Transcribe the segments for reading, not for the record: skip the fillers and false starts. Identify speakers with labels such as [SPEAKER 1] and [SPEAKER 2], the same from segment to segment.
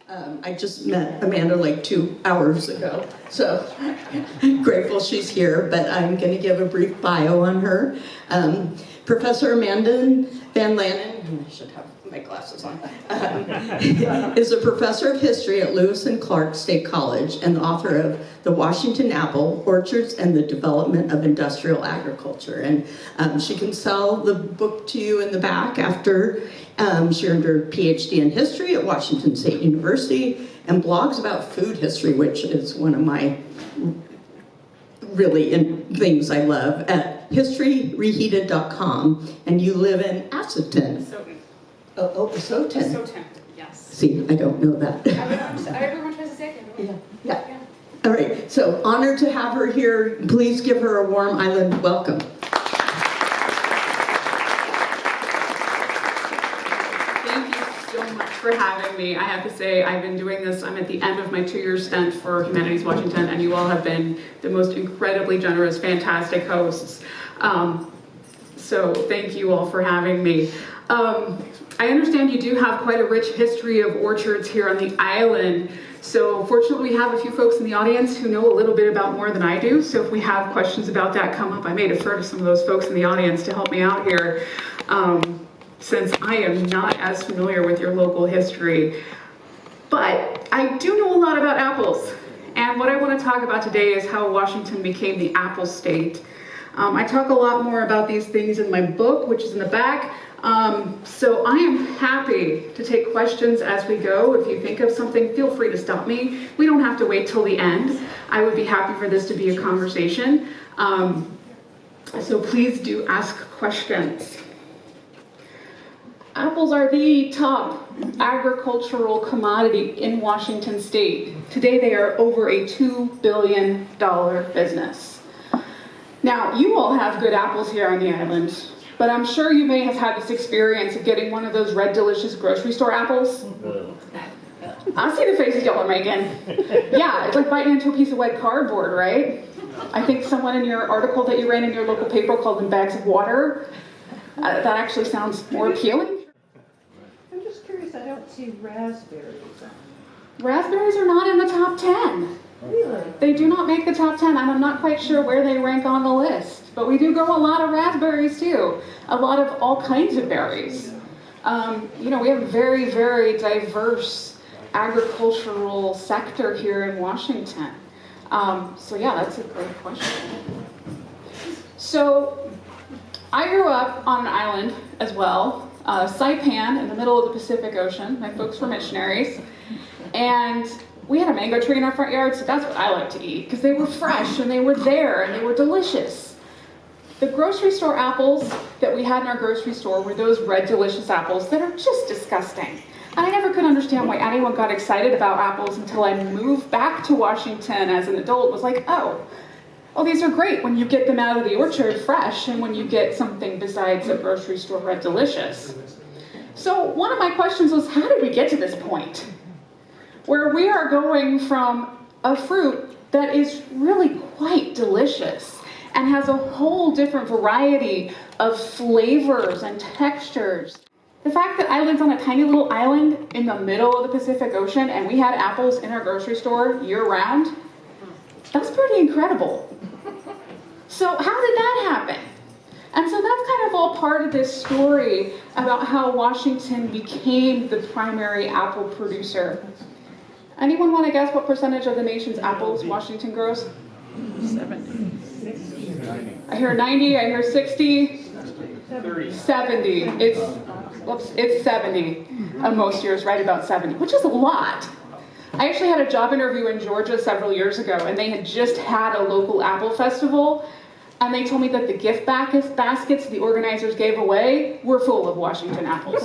[SPEAKER 1] I just met Amanda like 2 hours ago, so grateful she's here, but I'm going to give a brief bio on her. Professor Amanda Van Lannen, I should have my glasses on, is a professor of history at Lewis and Clark State College and the author of The Washington Apple, Orchards and the Development of Industrial Agriculture. And she can sell the book to you in the back after she earned her PhD in history at Washington State University and blogs about food history, which is one of my things I love, at historyreheated.com. And you live in Atherton. Soton.
[SPEAKER 2] Soton, yes.
[SPEAKER 1] See, I don't know that.
[SPEAKER 2] Everyone tries to say it.
[SPEAKER 1] Yeah. All right, so honored to have her here. Please give her a warm island welcome.
[SPEAKER 2] Thank you so much for having me. I have to say, I've been doing this, I'm at the end of my 2-year stint for Humanities Washington, and you all have been the most incredibly generous, fantastic hosts. So thank you all for having me. I understand you do have quite a rich history of orchards here on the island. So fortunately, we have a few folks in the audience who know a little bit about more than I do. So if we have questions about that come up, I may defer to some of those folks in the audience to help me out here, since I am not as familiar with your local history. But I do know a lot about apples. And what I want to talk about today is how Washington became the apple state. I talk a lot more about these things in my book, which is in the back. So I am happy to take questions as we go. If you think of something, feel free to stop me. We don't have to wait till the end. I would be happy for this to be a conversation. So please do ask questions. Apples are the top agricultural commodity in Washington state. Today they are over a $2 billion business. Now, you all have good apples here on the island, but I'm sure you may have had this experience of getting one of those red, delicious grocery store apples. I see the faces y'all are making. Yeah, it's like biting into a piece of wet cardboard, right? I think someone in your article that you ran in your local paper called them bags of water. That actually sounds more appealing.
[SPEAKER 3] I'm just curious, I don't see raspberries.
[SPEAKER 2] Raspberries are not in the top 10.
[SPEAKER 3] Really?
[SPEAKER 2] They do not make the top 10, and I'm not quite sure where they rank on the list. But we do grow a lot of raspberries too. A lot of all kinds of berries. We have a very, very diverse agricultural sector here in Washington. So yeah, that's a great question. So I grew up on an island as well, Saipan in the middle of the Pacific Ocean. My folks were missionaries. And we had a mango tree in our front yard, so that's what I like to eat, because they were fresh and they were there and they were delicious. The grocery store apples that we had in our grocery store were those red, delicious apples that are just disgusting. And I never could understand why anyone got excited about apples until I moved back to Washington as an adult. It was like, oh, these are great when you get them out of the orchard fresh and when you get something besides a grocery store red delicious. So one of my questions was, how did we get to this point where we are going from a fruit that is really quite delicious and has a whole different variety of flavors and textures? The fact that I lived on a tiny little island in the middle of the Pacific Ocean and we had apples in our grocery store year-round, that's pretty incredible. So how did that happen? And so that's kind of all part of this story about how Washington became the primary apple producer. Anyone want to guess what percentage of the nation's apples Washington grows? 70. I hear 90, I hear 60. 70. It's 70. Most years, right about 70, which is a lot. I actually had a job interview in Georgia several years ago, and they had just had a local apple festival, and they told me that the gift baskets the organizers gave away were full of Washington apples.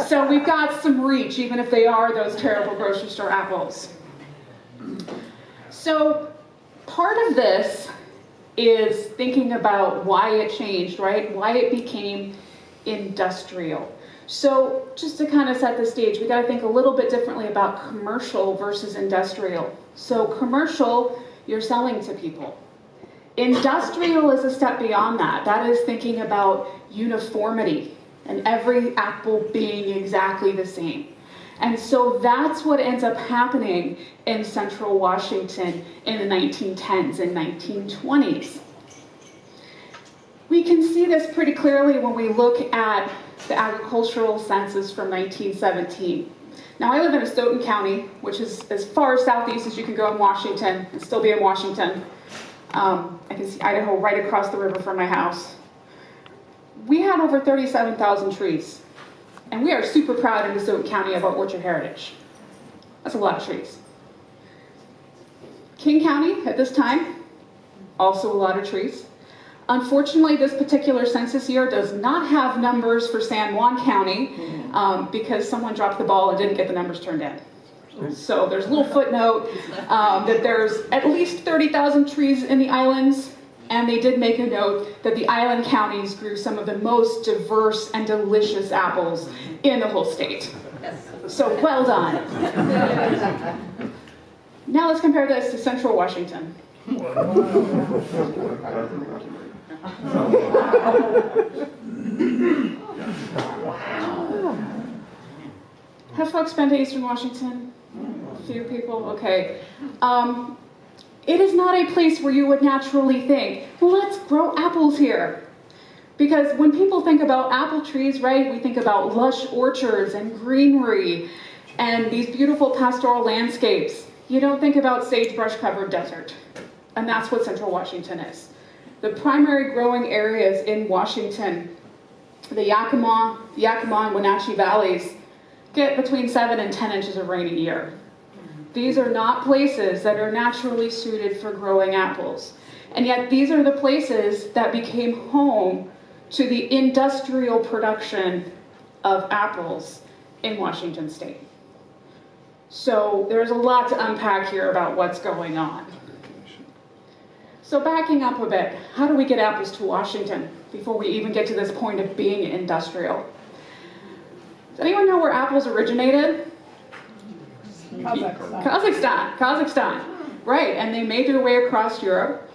[SPEAKER 2] So we've got some reach, even if they are those terrible grocery store apples. So part of this is thinking about why it changed, right? Why it became industrial. So just to kind of set the stage, we got to think a little bit differently about commercial versus industrial. So commercial, you're selling to people. Industrial is a step beyond that. That is thinking about uniformity and every apple being exactly the same. And so that's what ends up happening in central Washington in the 1910s and 1920s. We can see this pretty clearly when we look at the agricultural census from 1917. Now, I live in Stoughton County, which is as far southeast as you can go in Washington and still be in Washington. I can see Idaho right across the river from my house. We had over 37,000 trees, and we are super proud in Stoughton County of our orchard heritage. That's a lot of trees. King County, at this time, also a lot of trees. Unfortunately, this particular census year does not have numbers for San Juan County because someone dropped the ball and didn't get the numbers turned in. So there's a little footnote that there's at least 30,000 trees in the islands, and they did make a note that the island counties grew some of the most diverse and delicious apples in the whole state. So well done. Now let's compare this to central Washington. Have folks been to Eastern Washington? A few people? Okay. It is not a place where you would naturally think, well, let's grow apples here. Because when people think about apple trees, right, we think about lush orchards and greenery and these beautiful pastoral landscapes. You don't think about sagebrush-covered desert. And that's what central Washington is. The primary growing areas in Washington, the Yakima and Wenatchee valleys, get between 7 and 10 inches of rain a year. These are not places that are naturally suited for growing apples. And yet these are the places that became home to the industrial production of apples in Washington state. So there's a lot to unpack here about what's going on. So backing up a bit, how do we get apples to Washington before we even get to this point of being industrial? Does anyone know where apples originated? Kazakhstan, right, and they made their way across Europe.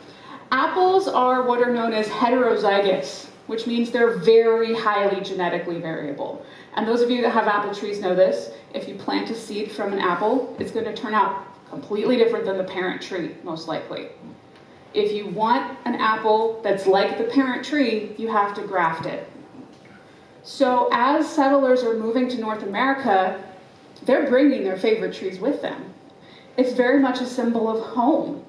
[SPEAKER 2] Apples are what are known as heterozygous, which means they're very highly genetically variable. And those of you that have apple trees know this. If you plant a seed from an apple, it's going to turn out completely different than the parent tree, most likely. If you want an apple that's like the parent tree, you have to graft it. So as settlers are moving to North America, they're bringing their favorite trees with them. It's very much a symbol of home.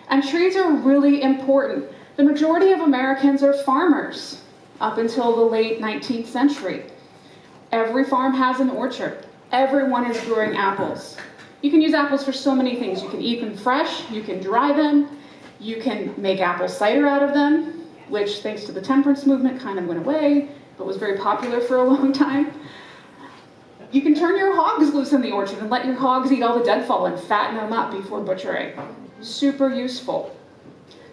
[SPEAKER 2] And trees are really important. The majority of Americans are farmers up until the late 19th century. Every farm has an orchard. Everyone is growing apples. You can use apples for so many things. You can eat them fresh, you can dry them, you can make apple cider out of them, which thanks to the temperance movement kind of went away, but was very popular for a long time. You can turn your hogs loose in the orchard and let your hogs eat all the deadfall and fatten them up before butchering. Super useful.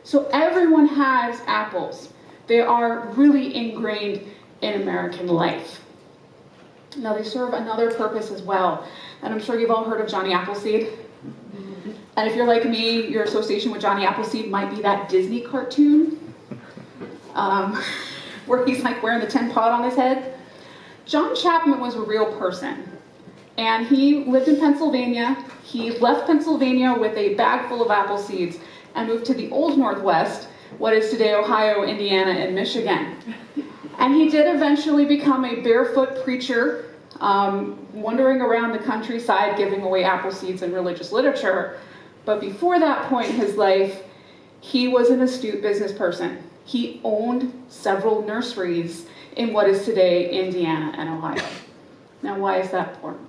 [SPEAKER 2] So everyone has apples. They are really ingrained in American life. Now they serve another purpose as well. And I'm sure you've all heard of Johnny Appleseed. And if you're like me, your association with Johnny Appleseed might be that Disney cartoon where he's like wearing the tin pot on his head. John Chapman was a real person. And he lived in Pennsylvania. He left Pennsylvania with a bag full of apple seeds and moved to the Old Northwest, what is today Ohio, Indiana, and Michigan. And he did eventually become a barefoot preacher, wandering around the countryside giving away apple seeds and religious literature. But before that point in his life, he was an astute business person. He owned several nurseries in what is today Indiana and Ohio. Now, why is that important?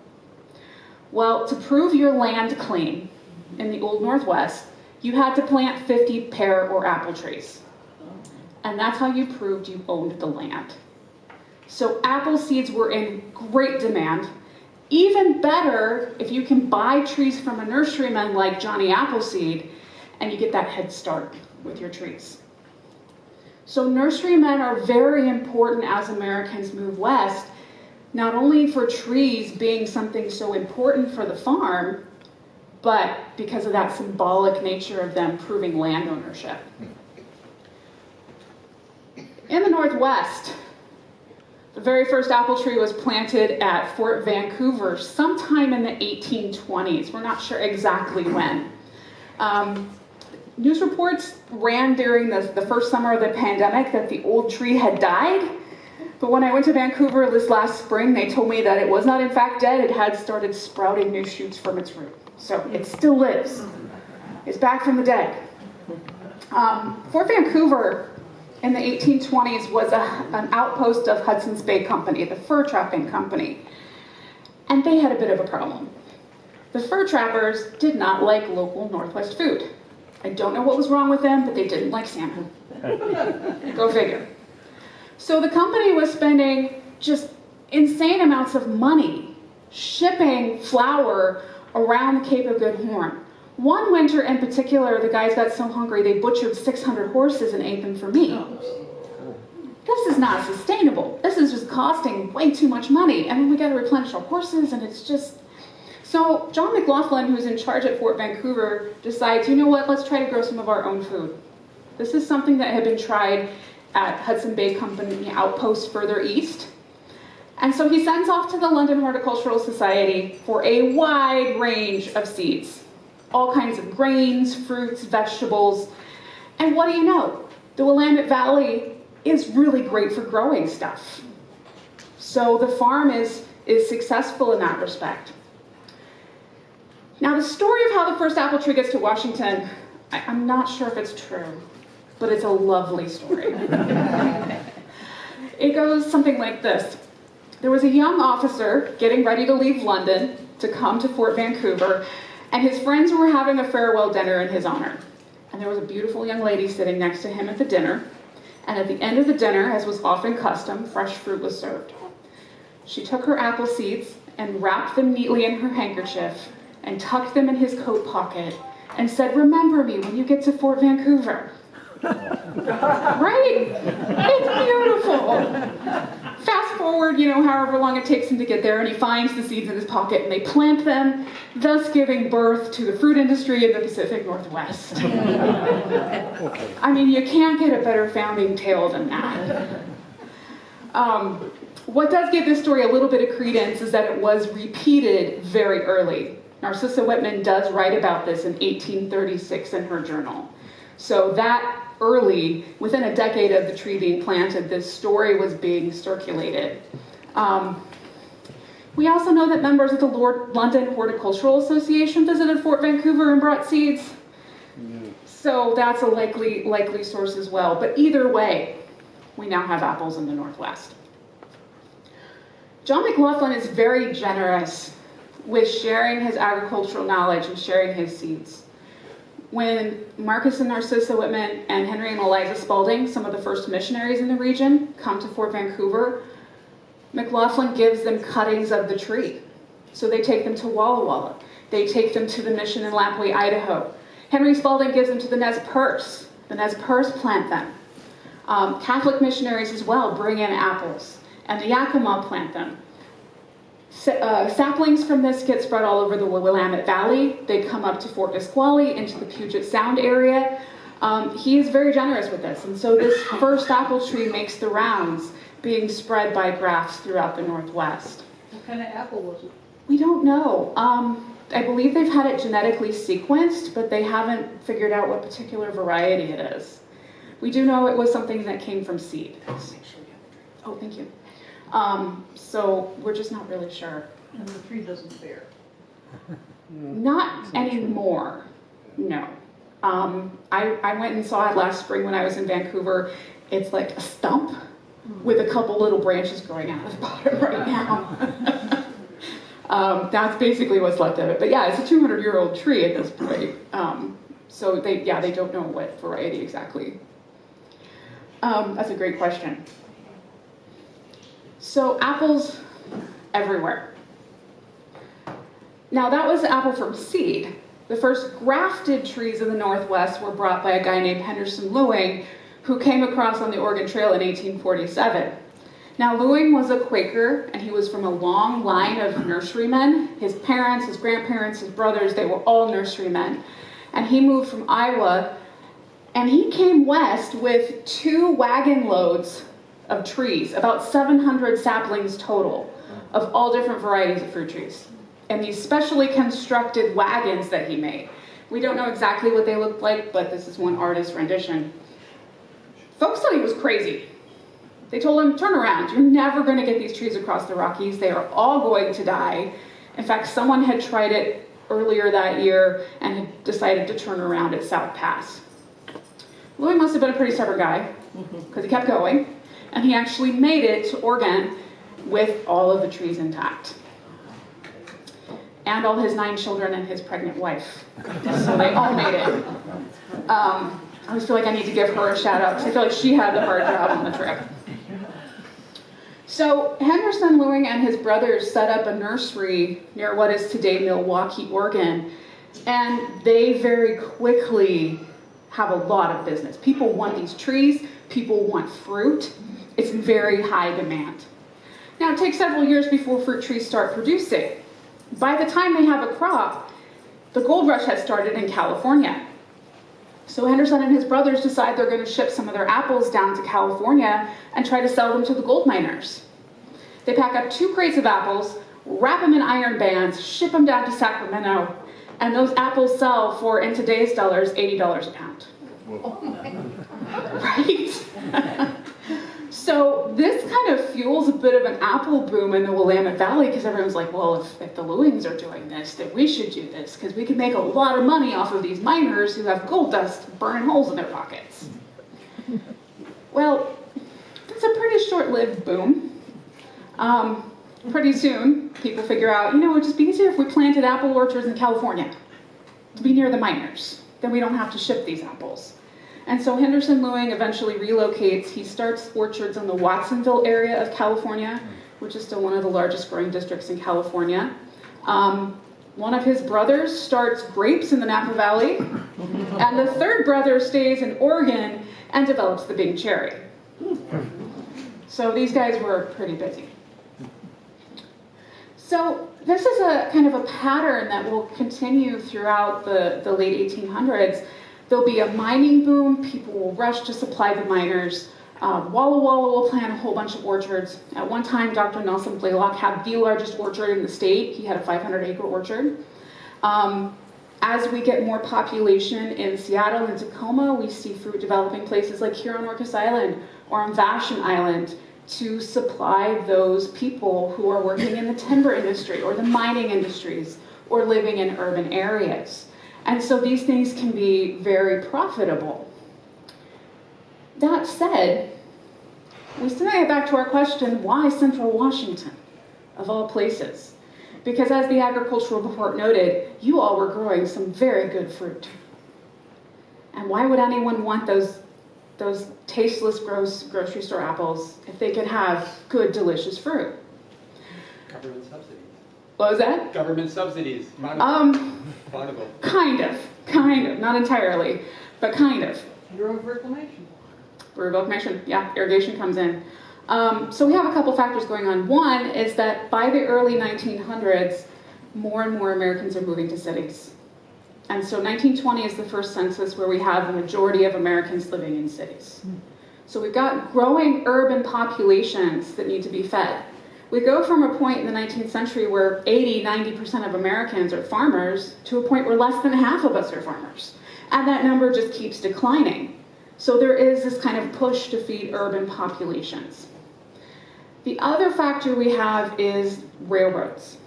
[SPEAKER 2] Well, to prove your land claim in the Old Northwest, you had to plant 50 pear or apple trees. And that's how you proved you owned the land. So apple seeds were in great demand. Even better if you can buy trees from a nurseryman like Johnny Appleseed and you get that head start with your trees. So nurserymen are very important as Americans move west, not only for trees being something so important for the farm, but because of that symbolic nature of them proving land ownership. In the Northwest, the very first apple tree was planted at Fort Vancouver sometime in the 1820s. We're not sure exactly when. News reports ran during the first summer of the pandemic that the old tree had died. But when I went to Vancouver this last spring, they told me that it was not in fact dead. It had started sprouting new shoots from its root. So it still lives. It's back from the dead. Fort Vancouver in the 1820s was an outpost of Hudson's Bay Company, the fur trapping company. And they had a bit of a problem. The fur trappers did not like local Northwest food. I don't know what was wrong with them, but they didn't like salmon. Go figure. So the company was spending just insane amounts of money shipping flour around the Cape of Good Horn. One winter in particular, the guys got so hungry they butchered 600 horses and ate them for meat. This is not sustainable. This is just costing way too much money. And then we got to replenish our horses, and it's just... So John McLaughlin, who's in charge at Fort Vancouver, decides, you know what, let's try to grow some of our own food. This is something that had been tried at Hudson Bay Company outpost further east. And so he sends off to the London Horticultural Society for a wide range of seeds. All kinds of grains, fruits, vegetables. And what do you know? The Willamette Valley is really great for growing stuff. So the farm is successful in that respect. Now the story of how the first apple tree gets to Washington, I'm not sure if it's true, but it's a lovely story. It goes something like this. There was a young officer getting ready to leave London to come to Fort Vancouver, and his friends were having a farewell dinner in his honor. And there was a beautiful young lady sitting next to him at the dinner, and at the end of the dinner, as was often custom, fresh fruit was served. She took her apple seeds and wrapped them neatly in her handkerchief and tucked them in his coat pocket and said, "Remember me when you get to Fort Vancouver." Right? It's beautiful. Fast forward, however long it takes him to get there, and he finds the seeds in his pocket, and they plant them, thus giving birth to the fruit industry in the Pacific Northwest. I mean, you can't get a better founding tale than that. What does give this story a little bit of credence is that it was repeated very early. Narcissa Whitman does write about this in 1836 in her journal. So that early, within a decade of the tree being planted, this story was being circulated. We also know that members of the London Horticultural Association visited Fort Vancouver and brought seeds. So that's a likely source as well. But either way, we now have apples in the Northwest. John McLaughlin is very generous with sharing his agricultural knowledge and sharing his seeds. When Marcus and Narcissa Whitman and Henry and Eliza Spalding, some of the first missionaries in the region, come to Fort Vancouver, McLaughlin gives them cuttings of the tree. So they take them to Walla Walla. They take them to the mission in Lapwai, Idaho. Henry Spalding gives them to the Nez Perce. The Nez Perce plant them. Catholic missionaries as well bring in apples, and the Yakima plant them. Saplings from this get spread all over the Willamette Valley. They come up to Fort Nisqually, into the Puget Sound area. He is very generous with this, and so this first apple tree makes the rounds, being spread by grafts throughout the Northwest.
[SPEAKER 3] What kind of apple was it?
[SPEAKER 2] We don't know. I believe they've had it genetically sequenced, but they haven't figured out what particular variety it is. We do know it was something that came from seed. Oh, thank you. So we're just not really sure.
[SPEAKER 3] And the tree doesn't bear.
[SPEAKER 2] Not anymore, no. I went and saw it last spring when I was in Vancouver. It's like a stump with a couple little branches growing out of the bottom right now. That's basically what's left of it. But yeah, it's a 200-year-old tree at this point. So they don't know what variety exactly. That's a great question. So apples everywhere. Now that was the apple from seed. The first grafted trees in the Northwest were brought by a guy named Henderson Lewing, who came across on the Oregon Trail in 1847. Now Lewing was a Quaker, and he was from a long line of nurserymen. His parents, his grandparents, his brothers, they were all nurserymen. And he moved from Iowa, and he came west with 2 wagon loads of trees, about 700 saplings total of all different varieties of fruit trees. And these specially constructed wagons that he made. We don't know exactly what they looked like, but this is one artist's rendition. Folks thought he was crazy. They told him, turn around, you're never going to get these trees across the Rockies. They are all going to die. In fact, someone had tried it earlier that year and had decided to turn around at South Pass. Louis must have been a pretty stubborn guy, because he kept going, and he actually made it to Oregon with all of the trees intact. And all his 9 children and his pregnant wife. So they all made it. I always feel like I need to give her a shout out, because I feel like she had the hard job on the trip. So Henderson Lewing and his brothers set up a nursery near what is today Milwaukee, Oregon, and they very quickly have a lot of business. People want these trees, people want fruit. It's very high demand. Now it takes several years before fruit trees start producing. By the time they have a crop, the gold rush has started in California. So Henderson and his brothers decide they're going to ship some of their apples down to California and try to sell them to the gold miners. They pack up 2 crates of apples, wrap them in iron bands, ship them down to Sacramento, and those apples sell for, in today's dollars, $80 a pound. Right? So this kind of fuels a bit of an apple boom in the Willamette Valley, because everyone's like, well, if the Lewings are doing this, then we should do this, because we can make a lot of money off of these miners who have gold dust burning holes in their pockets. Well, it's a pretty short-lived boom. Pretty soon, people figure out, it would just be easier if we planted apple orchards in California to be near the miners. Then we don't have to ship these apples. And so Henderson Lewing eventually relocates. He starts orchards in the Watsonville area of California, which is still one of the largest growing districts in California. One of his brothers starts grapes in the Napa Valley, and the third brother stays in Oregon and develops the Bing cherry. So these guys were pretty busy. So this is a kind of a pattern that will continue throughout the late 1800s. There'll be a mining boom, people will rush to supply the miners. Walla Walla will plant a whole bunch of orchards. At one time, Dr. Nelson Blaylock had the largest orchard in the state. He had a 500-acre orchard. As we get more population in Seattle and Tacoma, we see fruit developing places like here on Orcas Island or on Vashon Island to supply those people who are working in the timber industry or the mining industries or living in urban areas. And so these things can be very profitable. That said, we still get back to our question, why Central Washington, of all places? Because as the agricultural report noted, you all were growing some very good fruit. And why would anyone want those tasteless, gross grocery store apples if they could have good, delicious fruit?
[SPEAKER 4] Government subsidies.
[SPEAKER 2] What was that?
[SPEAKER 4] Government subsidies.
[SPEAKER 2] Kind of, not entirely, but kind of.
[SPEAKER 3] Bureau of Reclamation.
[SPEAKER 2] Bureau of Reclamation, yeah, irrigation comes in. So we have a couple factors going on. One is that by the early 1900s, more and more Americans are moving to cities. And so 1920 is the first census where we have the majority of Americans living in cities. So we've got growing urban populations that need to be fed. We go from a point in the 19th century where 80–90% of Americans are farmers to a point where less than half of us are farmers. And that number just keeps declining. So there is this kind of push to feed urban populations. The other factor we have is railroads.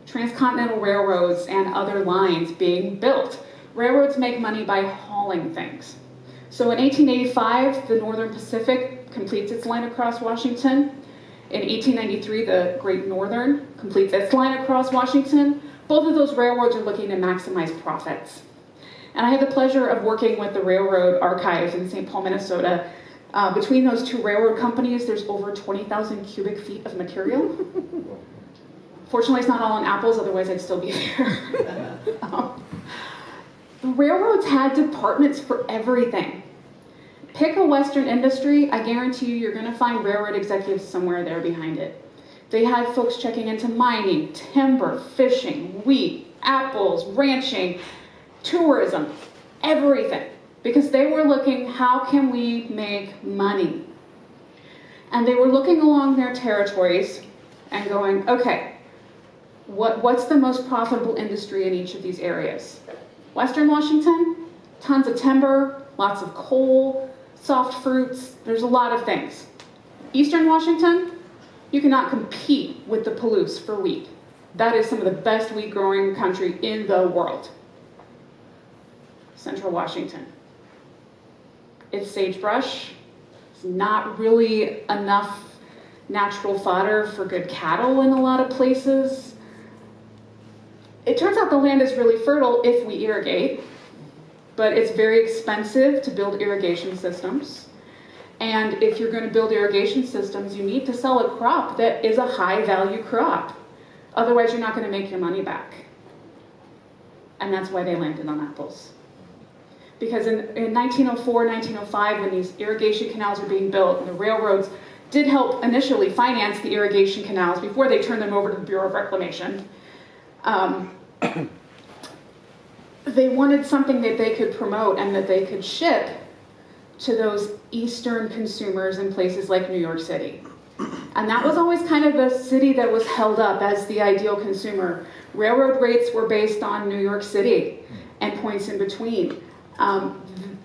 [SPEAKER 2] Transcontinental railroads and other lines being built. Railroads make money by hauling things. So in 1885, the Northern Pacific completes its line across Washington. In 1893, the Great Northern completes its line across Washington. Both of those railroads are looking to maximize profits. And I had the pleasure of working with the Railroad Archive in St. Paul, Minnesota. Between those two railroad companies, there's over 20,000 cubic feet of material. Fortunately, it's not all on apples, otherwise I'd still be there. The railroads had departments for everything. Pick a Western industry, I guarantee you're going to find railroad executives somewhere there behind it. They had folks checking into mining, timber, fishing, wheat, apples, ranching, tourism, everything. Because they were looking, how can we make money? And they were looking along their territories and going, okay, what's the most profitable industry in each of these areas? Western Washington, tons of timber, lots of coal, soft fruits, there's a lot of things. Eastern Washington, you cannot compete with the Palouse for wheat. That is some of the best wheat growing country in the world. Central Washington. It's sagebrush. It's not really enough natural fodder for good cattle in a lot of places. It turns out the land is really fertile if we irrigate, but it's very expensive to build irrigation systems. And if you're going to build irrigation systems, you need to sell a crop that is a high value crop. Otherwise, you're not going to make your money back. And that's why they landed on apples. Because in 1904, 1905, when these irrigation canals were being built, and the railroads did help initially finance the irrigation canals before they turned them over to the Bureau of Reclamation, they wanted something that they could promote and that they could ship to those Eastern consumers in places like New York City. And that was always kind of the city that was held up as the ideal consumer. Railroad rates were based on New York City and points in between.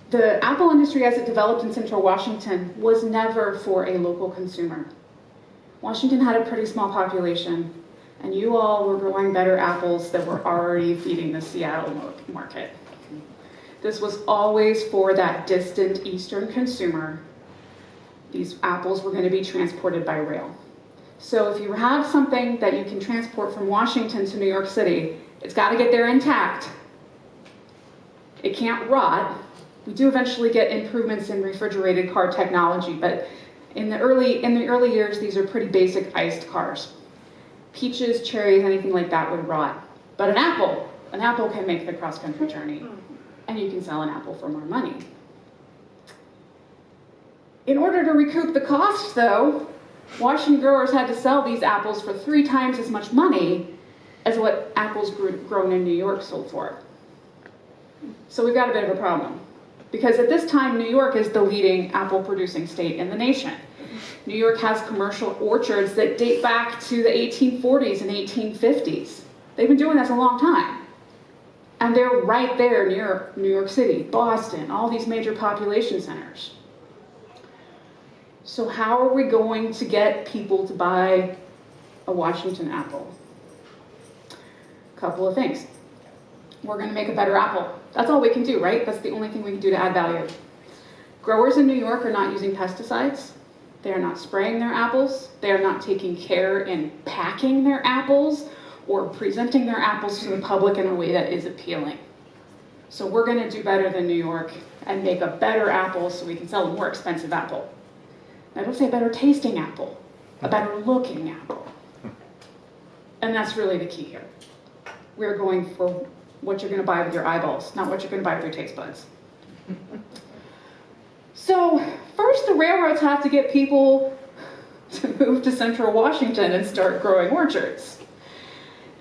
[SPEAKER 2] The apple industry as it developed in Central Washington was never for a local consumer. Washington had a pretty small population, and you all were growing better apples that were already feeding the Seattle market. This was always for that distant Eastern consumer. These apples were going to be transported by rail. So if you have something that you can transport from Washington to New York City, it's got to get there intact. It can't rot. We do eventually get improvements in refrigerated car technology, but in the early years, these are pretty basic iced cars. Peaches, cherries, anything like that would rot. But an apple can make the cross-country journey, and you can sell an apple for more money. In order to recoup the cost, though, Washington growers had to sell these apples for 3 times as much money as what apples grown in New York sold for. So we've got a bit of a problem. Because at this time, New York is the leading apple-producing state in the nation. New York has commercial orchards that date back to the 1840s and 1850s. They've been doing this a long time. And they're right there near New York City, Boston, all these major population centers. So how are we going to get people to buy a Washington apple? A couple of things. We're going to make a better apple. That's all we can do, right? That's the only thing we can do to add value. Growers in New York are not using pesticides. They are not spraying their apples. They are not taking care in packing their apples or presenting their apples to the public in a way that is appealing. So we're going to do better than New York and make a better apple so we can sell a more expensive apple. I don't say a better tasting apple, a better looking apple. And that's really the key here. We're going for what you're going to buy with your eyeballs, not what you're going to buy with your taste buds. So first, the railroads have to get people to move to Central Washington and start growing orchards.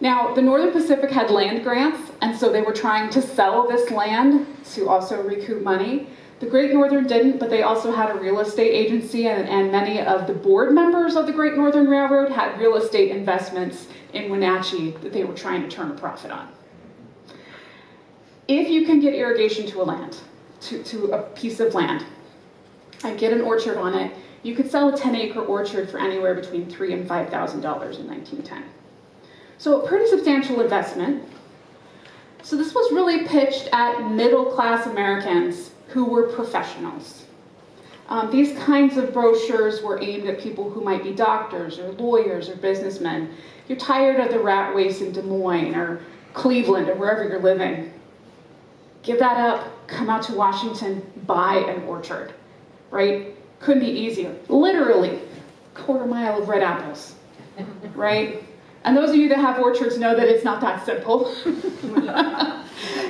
[SPEAKER 2] Now, the Northern Pacific had land grants, and so they were trying to sell this land to also recoup money. The Great Northern didn't, but they also had a real estate agency, and many of the board members of the Great Northern Railroad had real estate investments in Wenatchee that they were trying to turn a profit on. If you can get irrigation to a land, to a piece of land, and get an orchard on it, you could sell a 10-acre orchard for anywhere between $3,000 and $5,000 in 1910. So a pretty substantial investment. So this was really pitched at middle-class Americans who were professionals. These kinds of brochures were aimed at people who might be doctors or lawyers or businessmen. You're tired of the rat race in Des Moines or Cleveland or wherever you're living. Give that up, come out to Washington, buy an orchard, right? Couldn't be easier. Literally, quarter mile of red apples, right? And those of you that have orchards know that it's not that simple.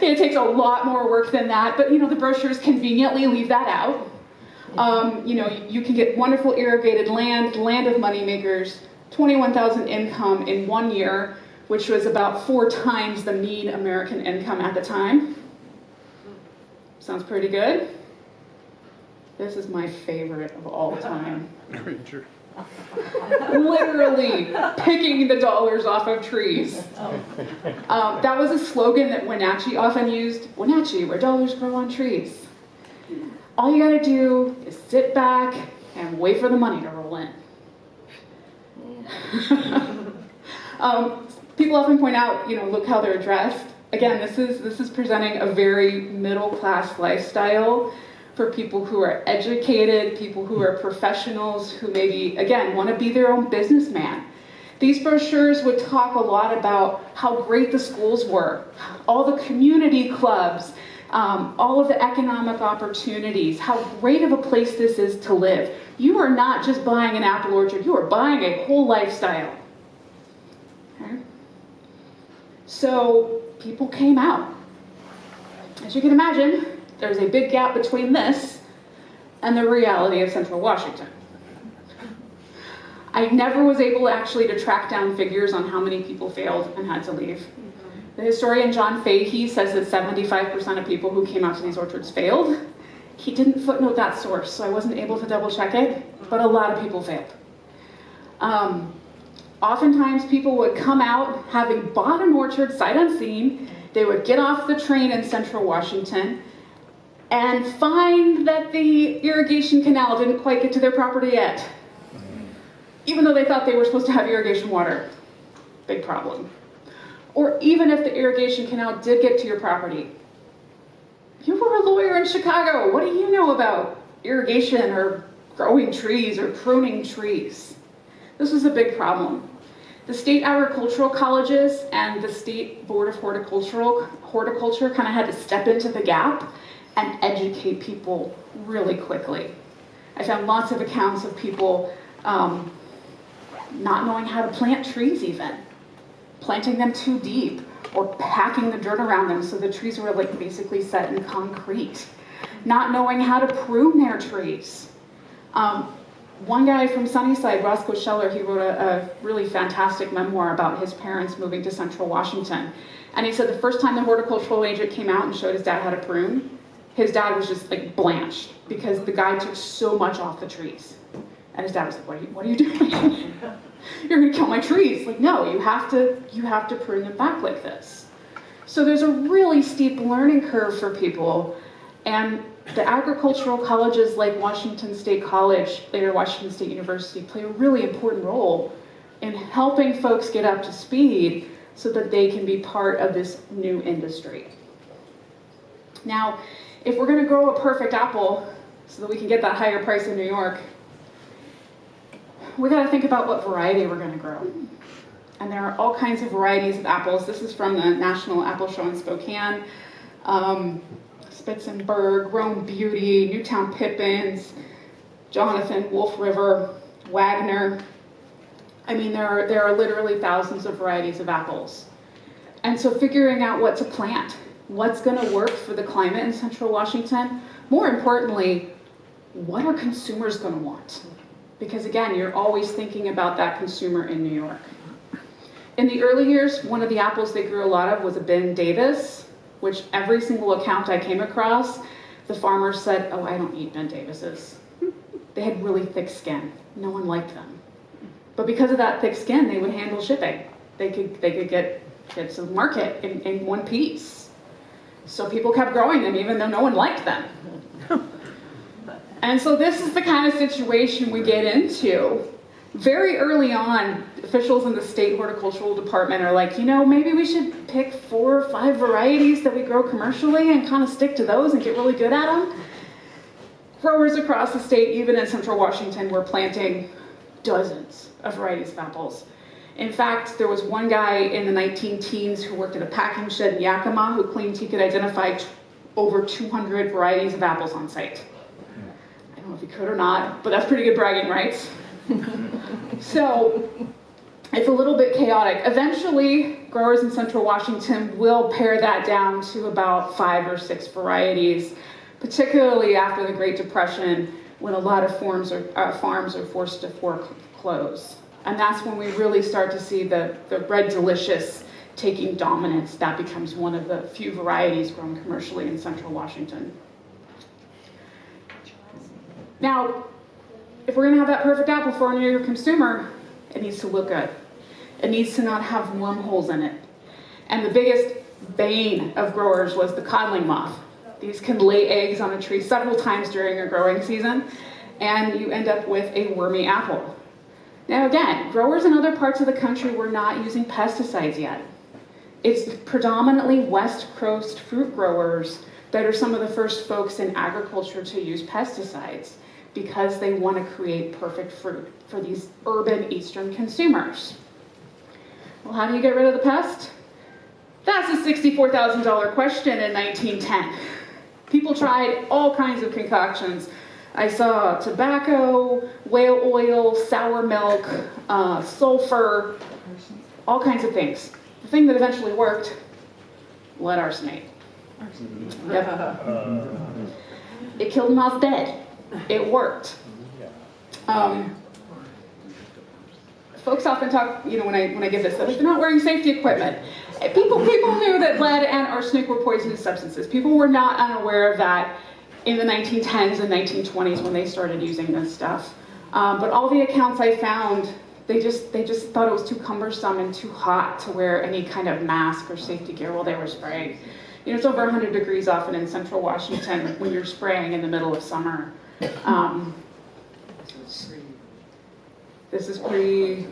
[SPEAKER 2] It takes a lot more work than that, but the brochures conveniently leave that out. You can get wonderful irrigated land of moneymakers, 21,000 income in 1 year, which was about 4 times the mean American income at the time. Sounds pretty good. This is my favorite of all time. Literally picking the dollars off of trees. That was a slogan that Wenatchee often used. Wenatchee, where dollars grow on trees. All you gotta do is sit back and wait for the money to roll in. People often point out, look how they're dressed. Again, this is presenting a very middle-class lifestyle for people who are educated, people who are professionals, who maybe, again, want to be their own businessman. These brochures would talk a lot about how great the schools were, all the community clubs, all of the economic opportunities, how great of a place this is to live. You are not just buying an apple orchard, you are buying a whole lifestyle. Okay? So people came out. As you can imagine, there's a big gap between this and the reality of Central Washington. I never was able actually to track down figures on how many people failed and had to leave. The historian John Fahey says that 75% of people who came out to these orchards failed. He didn't footnote that source, so I wasn't able to double check it, but a lot of people failed. Oftentimes people would come out having bought an orchard sight unseen. They would get off the train in Central Washington and find that the irrigation canal didn't quite get to their property yet, even though they thought they were supposed to have irrigation water. Big problem. Or even if the irrigation canal did get to your property, you were a lawyer in Chicago. What do you know about irrigation or growing trees or pruning trees? This was a big problem. The state agricultural colleges and the state board of horticulture kind of had to step into the gap and educate people really quickly. I found lots of accounts of people not knowing how to plant trees even, planting them too deep, or packing the dirt around them so the trees were like basically set in concrete, not knowing how to prune their trees. One guy from Sunnyside, Roscoe Scheller, he wrote a really fantastic memoir about his parents moving to Central Washington. And he said the first time the horticultural agent came out and showed his dad how to prune, his dad was just like blanched because the guy took so much off the trees. And his dad was like, what are you doing? You're gonna kill my trees. Like, no, you have to prune them back like this. So there's a really steep learning curve for people. And the agricultural colleges like Washington State College, later Washington State University, play a really important role in helping folks get up to speed so that they can be part of this new industry. Now, if we're gonna grow a perfect apple so that we can get that higher price in New York, we gotta think about what variety we're gonna grow. And there are all kinds of varieties of apples. This is from the National Apple Show in Spokane. Spitzenberg, Rome Beauty, Newtown Pippins, Jonathan, Wolf River, Wagner. I mean, there are literally thousands of varieties of apples. And so figuring out what to plant, what's gonna work for the climate in Central Washington, more importantly, what are consumers gonna want? Because again, you're always thinking about that consumer in New York. In the early years, one of the apples they grew a lot of was a Ben Davis, which every single account I came across, the farmers said, oh, I don't eat Ben Davises. They had really thick skin. No one liked them. But because of that thick skin, they would handle shipping. They could get to the market in one piece. So people kept growing them even though no one liked them. And so this is the kind of situation we get into. Very early on, officials in the state horticultural department are like, maybe we should pick 4 or 5 varieties that we grow commercially and kind of stick to those and get really good at them. Growers across the state, even in Central Washington, were planting dozens of varieties of apples. In fact, there was one guy in the 19-teens who worked at a packing shed in Yakima who claimed he could identify over 200 varieties of apples on site. I don't know if he could or not, but that's pretty good bragging rights. So it's a little bit chaotic. Eventually, growers in Central Washington will pare that down to about 5 or 6 varieties, particularly after the Great Depression, when a lot of farms are forced to foreclose. And that's when we really start to see the Red Delicious taking dominance. That becomes one of the few varieties grown commercially in Central Washington. Now, if we're gonna have that perfect apple for your consumer, it needs to look good. It needs to not have wormholes in it. And the biggest bane of growers was the codling moth. These can lay eggs on a tree several times during a growing season, and you end up with a wormy apple. Now again, growers in other parts of the country were not using pesticides yet. It's predominantly West Coast fruit growers that are some of the first folks in agriculture to use pesticides because they want to create perfect fruit for these urban Eastern consumers. Well, how do you get rid of the pest? That's a $64,000 question in 1910. People tried all kinds of concoctions. I saw tobacco, whale oil, sour milk, sulfur, all kinds of things. The thing that eventually worked, lead arsenate. Yep. It killed them off dead. It worked. Folks often talk, when I give this, that they're not wearing safety equipment. People knew that lead and arsenic were poisonous substances. People were not unaware of that in the 1910s and 1920s when they started using this stuff. But all the accounts I found, they just thought it was too cumbersome and too hot to wear any kind of mask or safety gear while they were spraying. It's over 100 degrees often in central Washington when you're spraying in the middle of summer. This is pre-OSHA,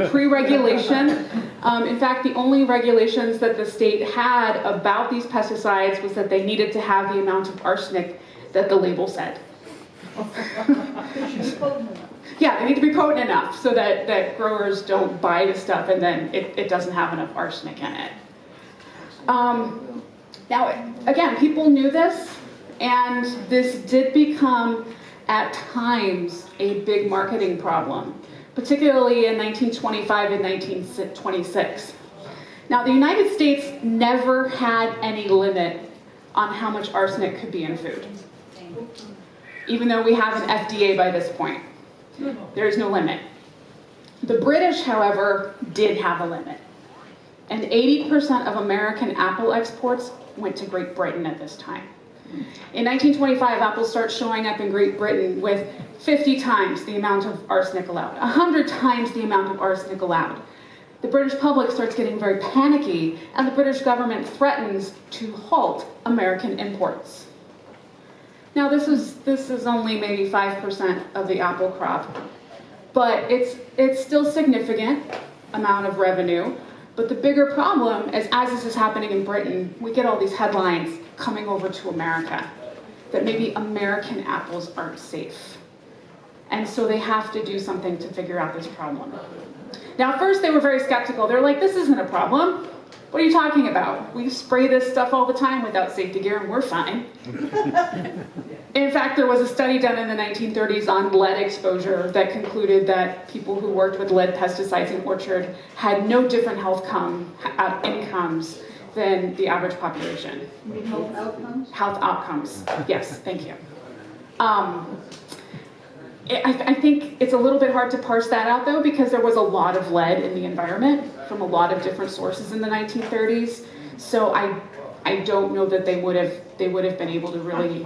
[SPEAKER 2] pre-regulation. In fact, the only regulations that the state had about these pesticides was that they needed to have the amount of arsenic that the label said. Yeah, they need to be potent enough so that growers don't buy the stuff and then it doesn't have enough arsenic in it. Now, again, people knew this, and this did become, at times, a big marketing problem, particularly in 1925 and 1926. Now, the United States never had any limit on how much arsenic could be in food, even though we have an FDA by this point. There is no limit. The British, however, did have a limit, and 80% of American apple exports went to Great Britain at this time. In 1925, apples start showing up in Great Britain with 50 times the amount of arsenic allowed, 100 times the amount of arsenic allowed. The British public starts getting very panicky, and the British government threatens to halt American imports. Now, this is only maybe 5% of the apple crop, but it's still significant amount of revenue. But the bigger problem is, as this is happening in Britain, we get all these headlines coming over to America that maybe American apples aren't safe. And so they have to do something to figure out this problem. Now, at first they were very skeptical. They're like, this isn't a problem. What are you talking about? We spray this stuff all the time without safety gear and we're fine. In fact, there was a study done in the 1930s on lead exposure that concluded that people who worked with lead pesticides in orchard had no different health incomes than the average population.
[SPEAKER 3] You mean health outcomes?
[SPEAKER 2] Health outcomes, yes, thank you. I think it's a little bit hard to parse that out though, because there was a lot of lead in the environment from a lot of different sources in the 1930s. So I don't know that they would have been able to really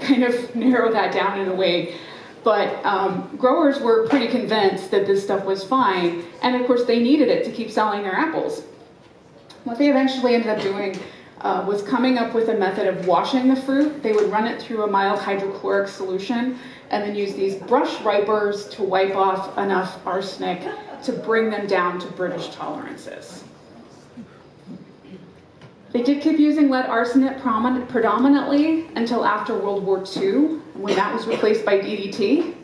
[SPEAKER 2] kind of narrow that down in a way. But growers were pretty convinced that this stuff was fine, and of course they needed it to keep selling their apples. What they eventually ended up doing was coming up with a method of washing the fruit. They would run it through a mild hydrochloric solution and then use these brush wipers to wipe off enough arsenic to bring them down to British tolerances. They did keep using lead arsenate predominantly until after World War II, when that was replaced by DDT.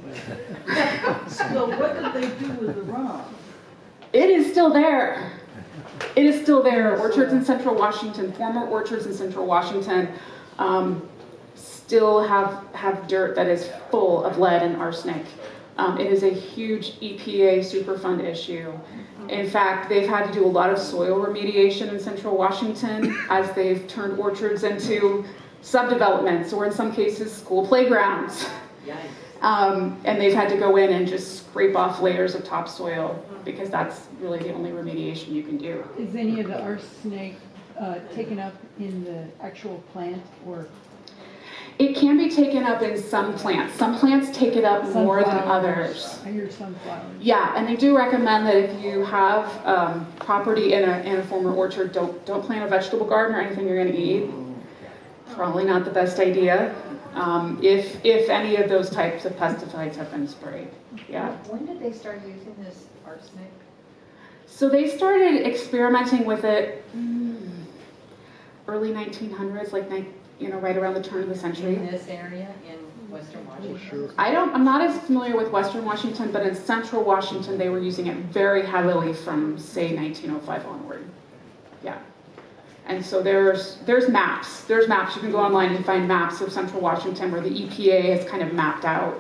[SPEAKER 3] So what did they do with the runoff?
[SPEAKER 2] It is still there. It is still there. Orchards in central Washington, former orchards in central Washington, still have dirt that is full of lead and arsenic. It is a huge EPA Superfund issue. In fact, they've had to do a lot of soil remediation in central Washington as they've turned orchards into subdevelopments, or in some cases, school playgrounds. And they've had to go in and just scrape off layers of topsoil because that's really the only remediation you can do.
[SPEAKER 5] Is any of the arsenic
[SPEAKER 3] taken up in the actual plant or
[SPEAKER 2] It can be taken up in some plants. Some plants take it up more than
[SPEAKER 3] sunflowers?
[SPEAKER 2] others.
[SPEAKER 3] I hear sunflowers.
[SPEAKER 2] Yeah, and they do recommend that if you have property in a former orchard, don't plant a vegetable garden or anything you're going to eat. Probably not the best idea. If any of those types of pesticides have been sprayed. Yeah.
[SPEAKER 5] When did they start using this arsenic?
[SPEAKER 2] So they started experimenting with it early 1900s, like right around the turn of the century.
[SPEAKER 5] In this area in Western Washington?
[SPEAKER 2] I'm not as familiar with Western Washington, but in Central Washington they were using it very heavily from say 1905 onward. Yeah. And so there's maps. There's maps. You can go online and find maps of Central Washington where the EPA has kind of mapped out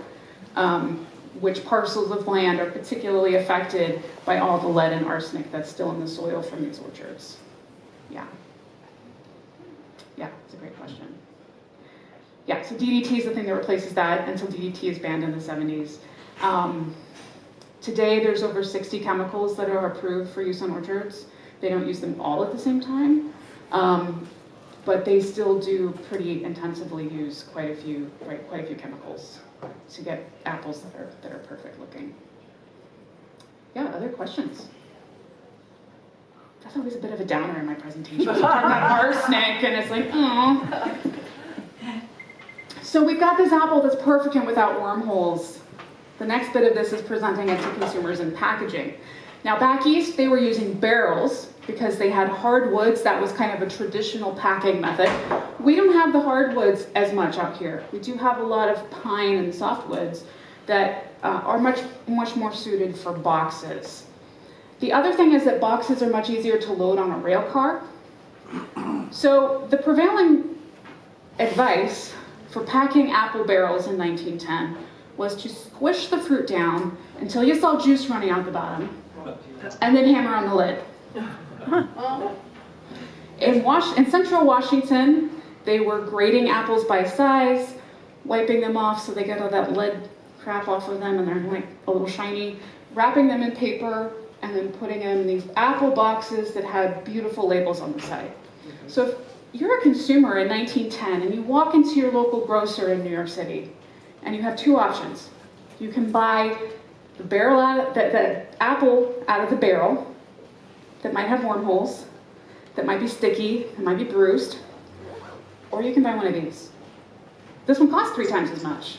[SPEAKER 2] which parcels of land are particularly affected by all the lead and arsenic that's still in the soil from these orchards. Yeah. Yeah, it's a great question. Yeah, so DDT is the thing that replaces that until DDT is banned in the 70s. Today, there's over 60 chemicals that are approved for use on orchards. They don't use them all at the same time, but they still do pretty intensively use quite a few chemicals to get apples that are perfect looking. Yeah, other questions? That's always a bit of a downer in my presentation. Talking about arsenic, and it's like, oh. So we've got this apple that's perfect and without wormholes. The next bit of this is presenting it to consumers in packaging. Now back east, they were using barrels because they had hardwoods. That was kind of a traditional packing method. We don't have the hardwoods as much out here. We do have a lot of pine and softwoods that are much more suited for boxes. The other thing is that boxes are much easier to load on a rail car. So the prevailing advice for packing apple barrels in 1910 was to squish the fruit down until you saw juice running out the bottom, and then hammer on the lid. In Central Washington, they were grading apples by size, wiping them off so they get all that lead crap off of them and they're like a little shiny, wrapping them in paper, and then putting them in these apple boxes that had beautiful labels on the side. So if you're a consumer in 1910 and you walk into your local grocer in New York City and you have two options. You can buy the apple out of the barrel that might have wormholes, that might be sticky, that might be bruised, or you can buy one of these. This one costs 3 times as much.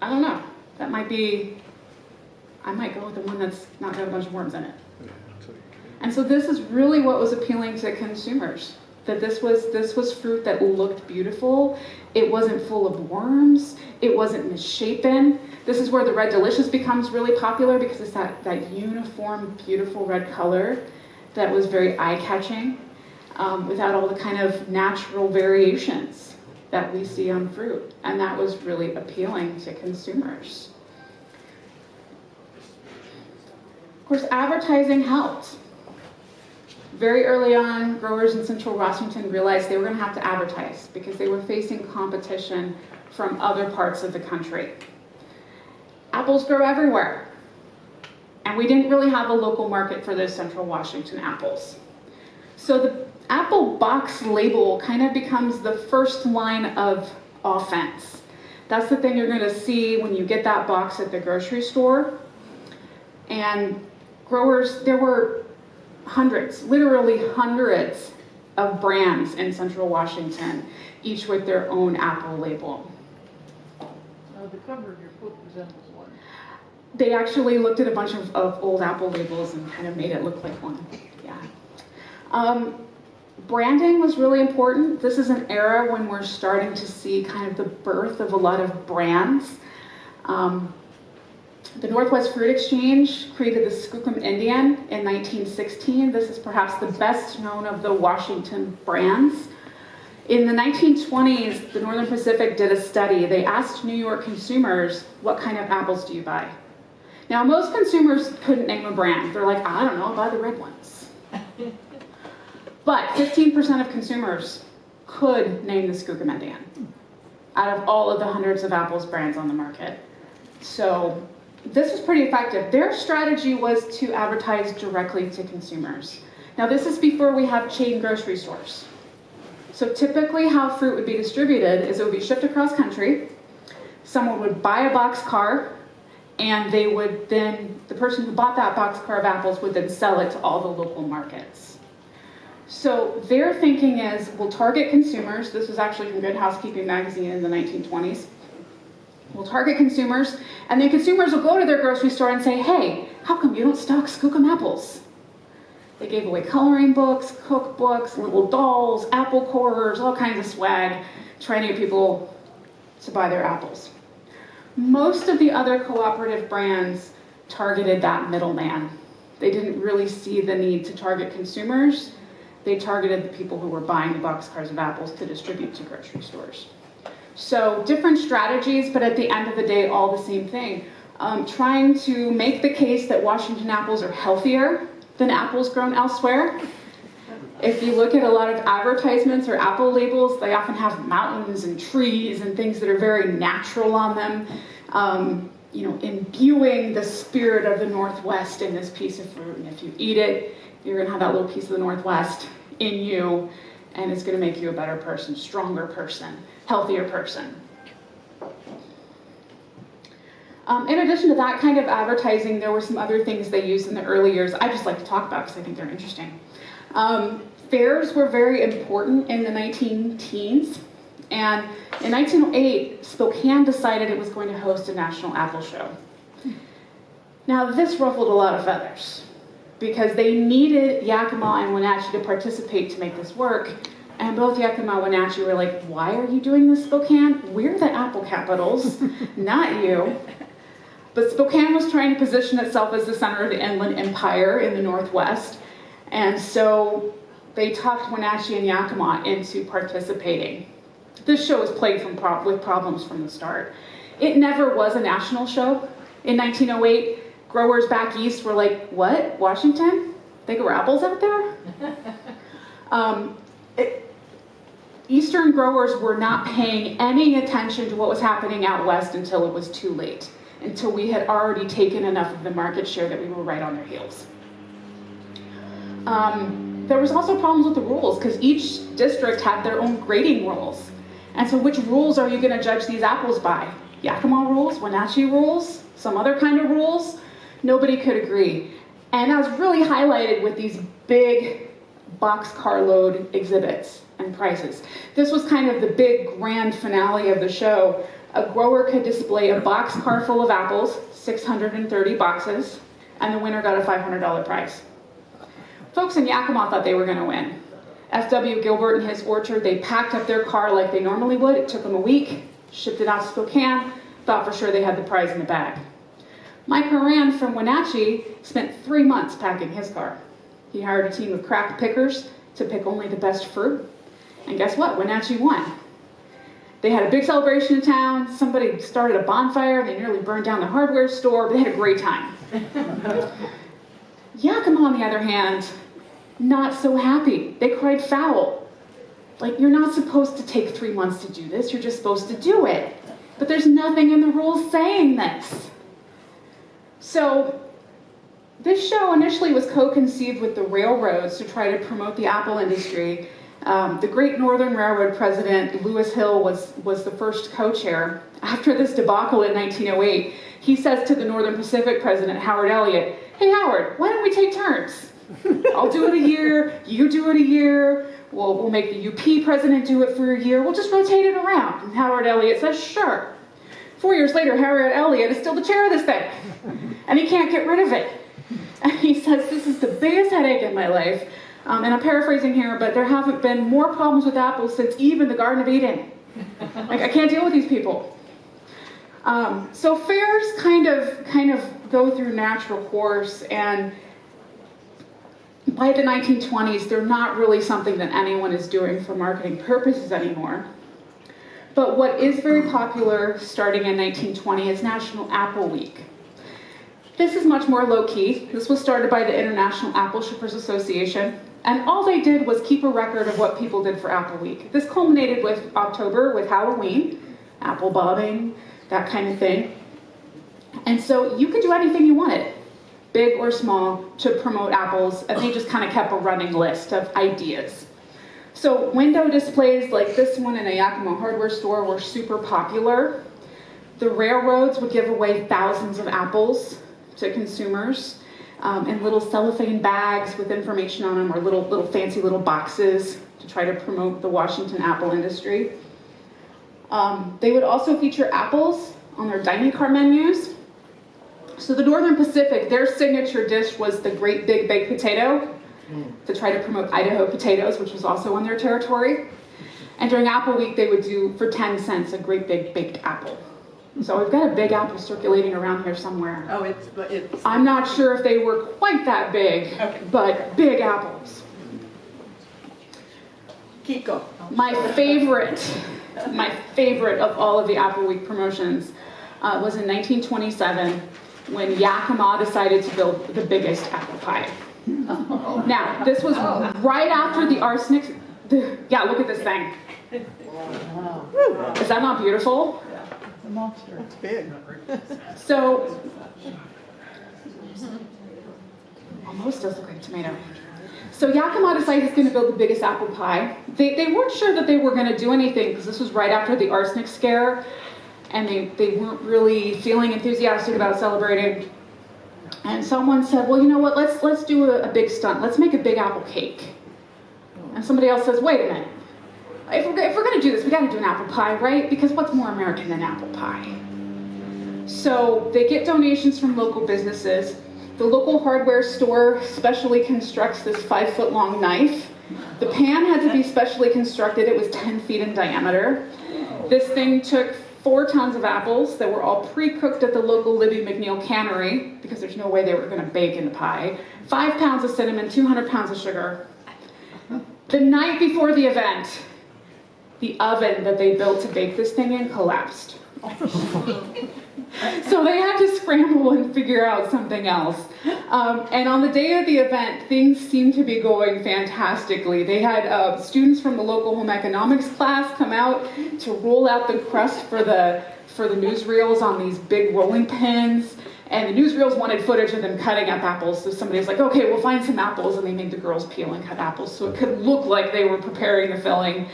[SPEAKER 2] I don't know. I might go with the one that's not got a bunch of worms in it. And so this is really what was appealing to consumers, that this was fruit that looked beautiful. It wasn't full of worms. It wasn't misshapen. This is where the Red Delicious becomes really popular because it's that uniform, beautiful red color that was very eye-catching without all the kind of natural variations that we see on fruit. And that was really appealing to consumers. Of course, advertising helped. Very early on, growers in Central Washington realized they were going to have to advertise because they were facing competition from other parts of the country. Apples grow everywhere, and we didn't really have a local market for those Central Washington apples. So the apple box label kind of becomes the first line of offense. That's the thing you're going to see when you get that box at the grocery store. And growers, there were hundreds, literally hundreds of brands in Central Washington, each with their own apple label.
[SPEAKER 3] The cover of your book resembles one.
[SPEAKER 2] They actually looked at a bunch of old apple labels and kind of made it look like one. Yeah. Branding was really important. This is an era when we're starting to see kind of the birth of a lot of brands. The Northwest Fruit Exchange created the Skookum Indian in 1916. This is perhaps the best known of the Washington brands. In the 1920s, the Northern Pacific did a study. They asked New York consumers, what kind of apples do you buy? Now, most consumers couldn't name a brand. They're like, I don't know, I'll buy the red ones. But 15% of consumers could name the Skookum Indian out of all of the hundreds of apples brands on the market. So this was pretty effective. Their strategy was to advertise directly to consumers. Now this is before we have chain grocery stores. So typically how fruit would be distributed is it would be shipped across country. Someone would buy a boxcar, and they would then, the person who bought that boxcar of apples would then sell it to all the local markets. So their thinking is, we'll target consumers. This was actually from Good Housekeeping magazine in the 1920s. We'll target consumers, and then consumers will go to their grocery store and say, hey, how come you don't stock Skookum apples? They gave away coloring books, cookbooks, little dolls, apple cores, all kinds of swag, trying to get people to buy their apples. Most of the other cooperative brands targeted that middleman. They didn't really see the need to target consumers. They targeted the people who were buying the boxcars of apples to distribute to grocery stores. So different strategies, but at the end of the day, all the same thing. Trying to make the case that Washington apples are healthier than apples grown elsewhere. If you look at a lot of advertisements or apple labels, they often have mountains and trees and things that are very natural on them, imbuing the spirit of the Northwest in this piece of fruit. And if you eat it, you're gonna have that little piece of the Northwest in you, and it's gonna make you a better person, stronger person, healthier person. In addition to that kind of advertising, there were some other things they used in the early years I just like to talk about because I think they're interesting. Fairs were very important in the 19-teens, and in 1908, Spokane decided it was going to host a national apple show. Now this ruffled a lot of feathers because they needed Yakima and Wenatchee to participate to make this work, and both Yakima and Wenatchee were like, why are you doing this, Spokane? We're the apple capitals, not you. But Spokane was trying to position itself as the center of the Inland Empire in the Northwest, and so they talked Wenatchee and Yakima into participating. This show was plagued with problems from the start. It never was a national show. In 1908, growers back east were like, what, Washington? They grow apples out there? Eastern growers were not paying any attention to what was happening out west until it was too late, until we had already taken enough of the market share that we were right on their heels. There was also problems with the rules because each district had their own grading rules. And so which rules are you going to judge these apples by? Yakima rules, Wenatchee rules, some other kind of rules? Nobody could agree. And that was really highlighted with these big boxcar load exhibits and prices. This was kind of the big grand finale of the show. A grower could display a boxcar full of apples, 630 boxes, and the winner got a $500 prize. Folks in Yakima thought they were going to win. F.W. Gilbert and his orchard, they packed up their car like they normally would. It took them a week, shipped it out to Spokane, thought for sure they had the prize in the bag. Mike Horan from Wenatchee spent 3 months packing his car. He hired a team of crack pickers to pick only the best fruit. And guess what? Wenatchee won. They had a big celebration in town. Somebody started a bonfire. They nearly burned down the hardware store, but they had a great time. Yakima, on the other hand, not so happy. They cried foul. Like, you're not supposed to take 3 months to do this. You're just supposed to do it. But there's nothing in the rules saying this. So this show initially was co-conceived with the railroads to try to promote the apple industry. The Great Northern Railroad president, Lewis Hill, was the first co-chair. After this debacle in 1908, he says to the Northern Pacific president, Howard Elliott, hey Howard, why don't we take turns? I'll do it a year, you do it a year, we'll make the UP president do it for a year, we'll just rotate it around. And Howard Elliott says, sure. 4 years later, Howard Elliott is still the chair of this thing, and he can't get rid of it. And he says, this is the biggest headache in my life. And I'm paraphrasing here, but there haven't been more problems with apples since Eve in the Garden of Eden. Like, I can't deal with these people. So fairs kind of go through natural course, and by the 1920s, they're not really something that anyone is doing for marketing purposes anymore. But what is very popular starting in 1920 is National Apple Week. This is much more low-key. This was started by the International Apple Shippers Association, and all they did was keep a record of what people did for Apple Week. This culminated with October, with Halloween, apple bobbing, that kind of thing. And so you could do anything you wanted. big or small, to promote apples, and they just kind of kept a running list of ideas. So window displays like this one in a Yakima hardware store were super popular. The railroads would give away thousands of apples to consumers in little cellophane bags with information on them, or little fancy little boxes to try to promote the Washington apple industry. They would also feature apples on their dining car menus. So the Northern Pacific, their signature dish was the Great Big Baked Potato, to try to promote Idaho potatoes, which was also on their territory. And during Apple Week, they would do, for 10 cents, a Great Big Baked Apple. So we've got a big apple circulating around here somewhere.
[SPEAKER 3] Oh, it's.
[SPEAKER 2] I'm not sure if they were quite that big,
[SPEAKER 3] Okay.
[SPEAKER 2] but big apples.
[SPEAKER 3] Keep going.
[SPEAKER 2] My favorite of all of the Apple Week promotions was in 1927 when Yakima decided to build the biggest apple pie. Now, this was right after the arsenic. Yeah, look at this thing. Is that not beautiful?
[SPEAKER 3] It's a monster. It's big.
[SPEAKER 2] So, almost does look like a tomato. So Yakima decided it's going to build the biggest apple pie. They weren't sure that they were going to do anything because this was right after the arsenic scare, and they weren't really feeling enthusiastic about celebrating. And someone said, well, you know what, let's do a big stunt. Let's make a big apple cake. And somebody else says, wait a minute. If we're going to do this, we got to do an apple pie, right? Because what's more American than apple pie? So they get donations from local businesses. The local hardware store specially constructs this 5-foot-long knife. The pan had to be specially constructed. It was 10 feet in diameter. This thing took 4 tons of apples that were all pre-cooked at the local Libby McNeil cannery, because there's no way they were going to bake in the pie, 5 pounds of cinnamon, 200 pounds of sugar. The night before the event, the oven that they built to bake this thing in collapsed. So they had to scramble and figure out something else. And on the day of the event, things seemed to be going fantastically. They had students from the local home economics class come out to roll out the crust for the newsreels on these big rolling pins. And the newsreels wanted footage of them cutting up apples. So somebody was like, okay, we'll find some apples. And they made the girls peel and cut apples so it could look like they were preparing the filling.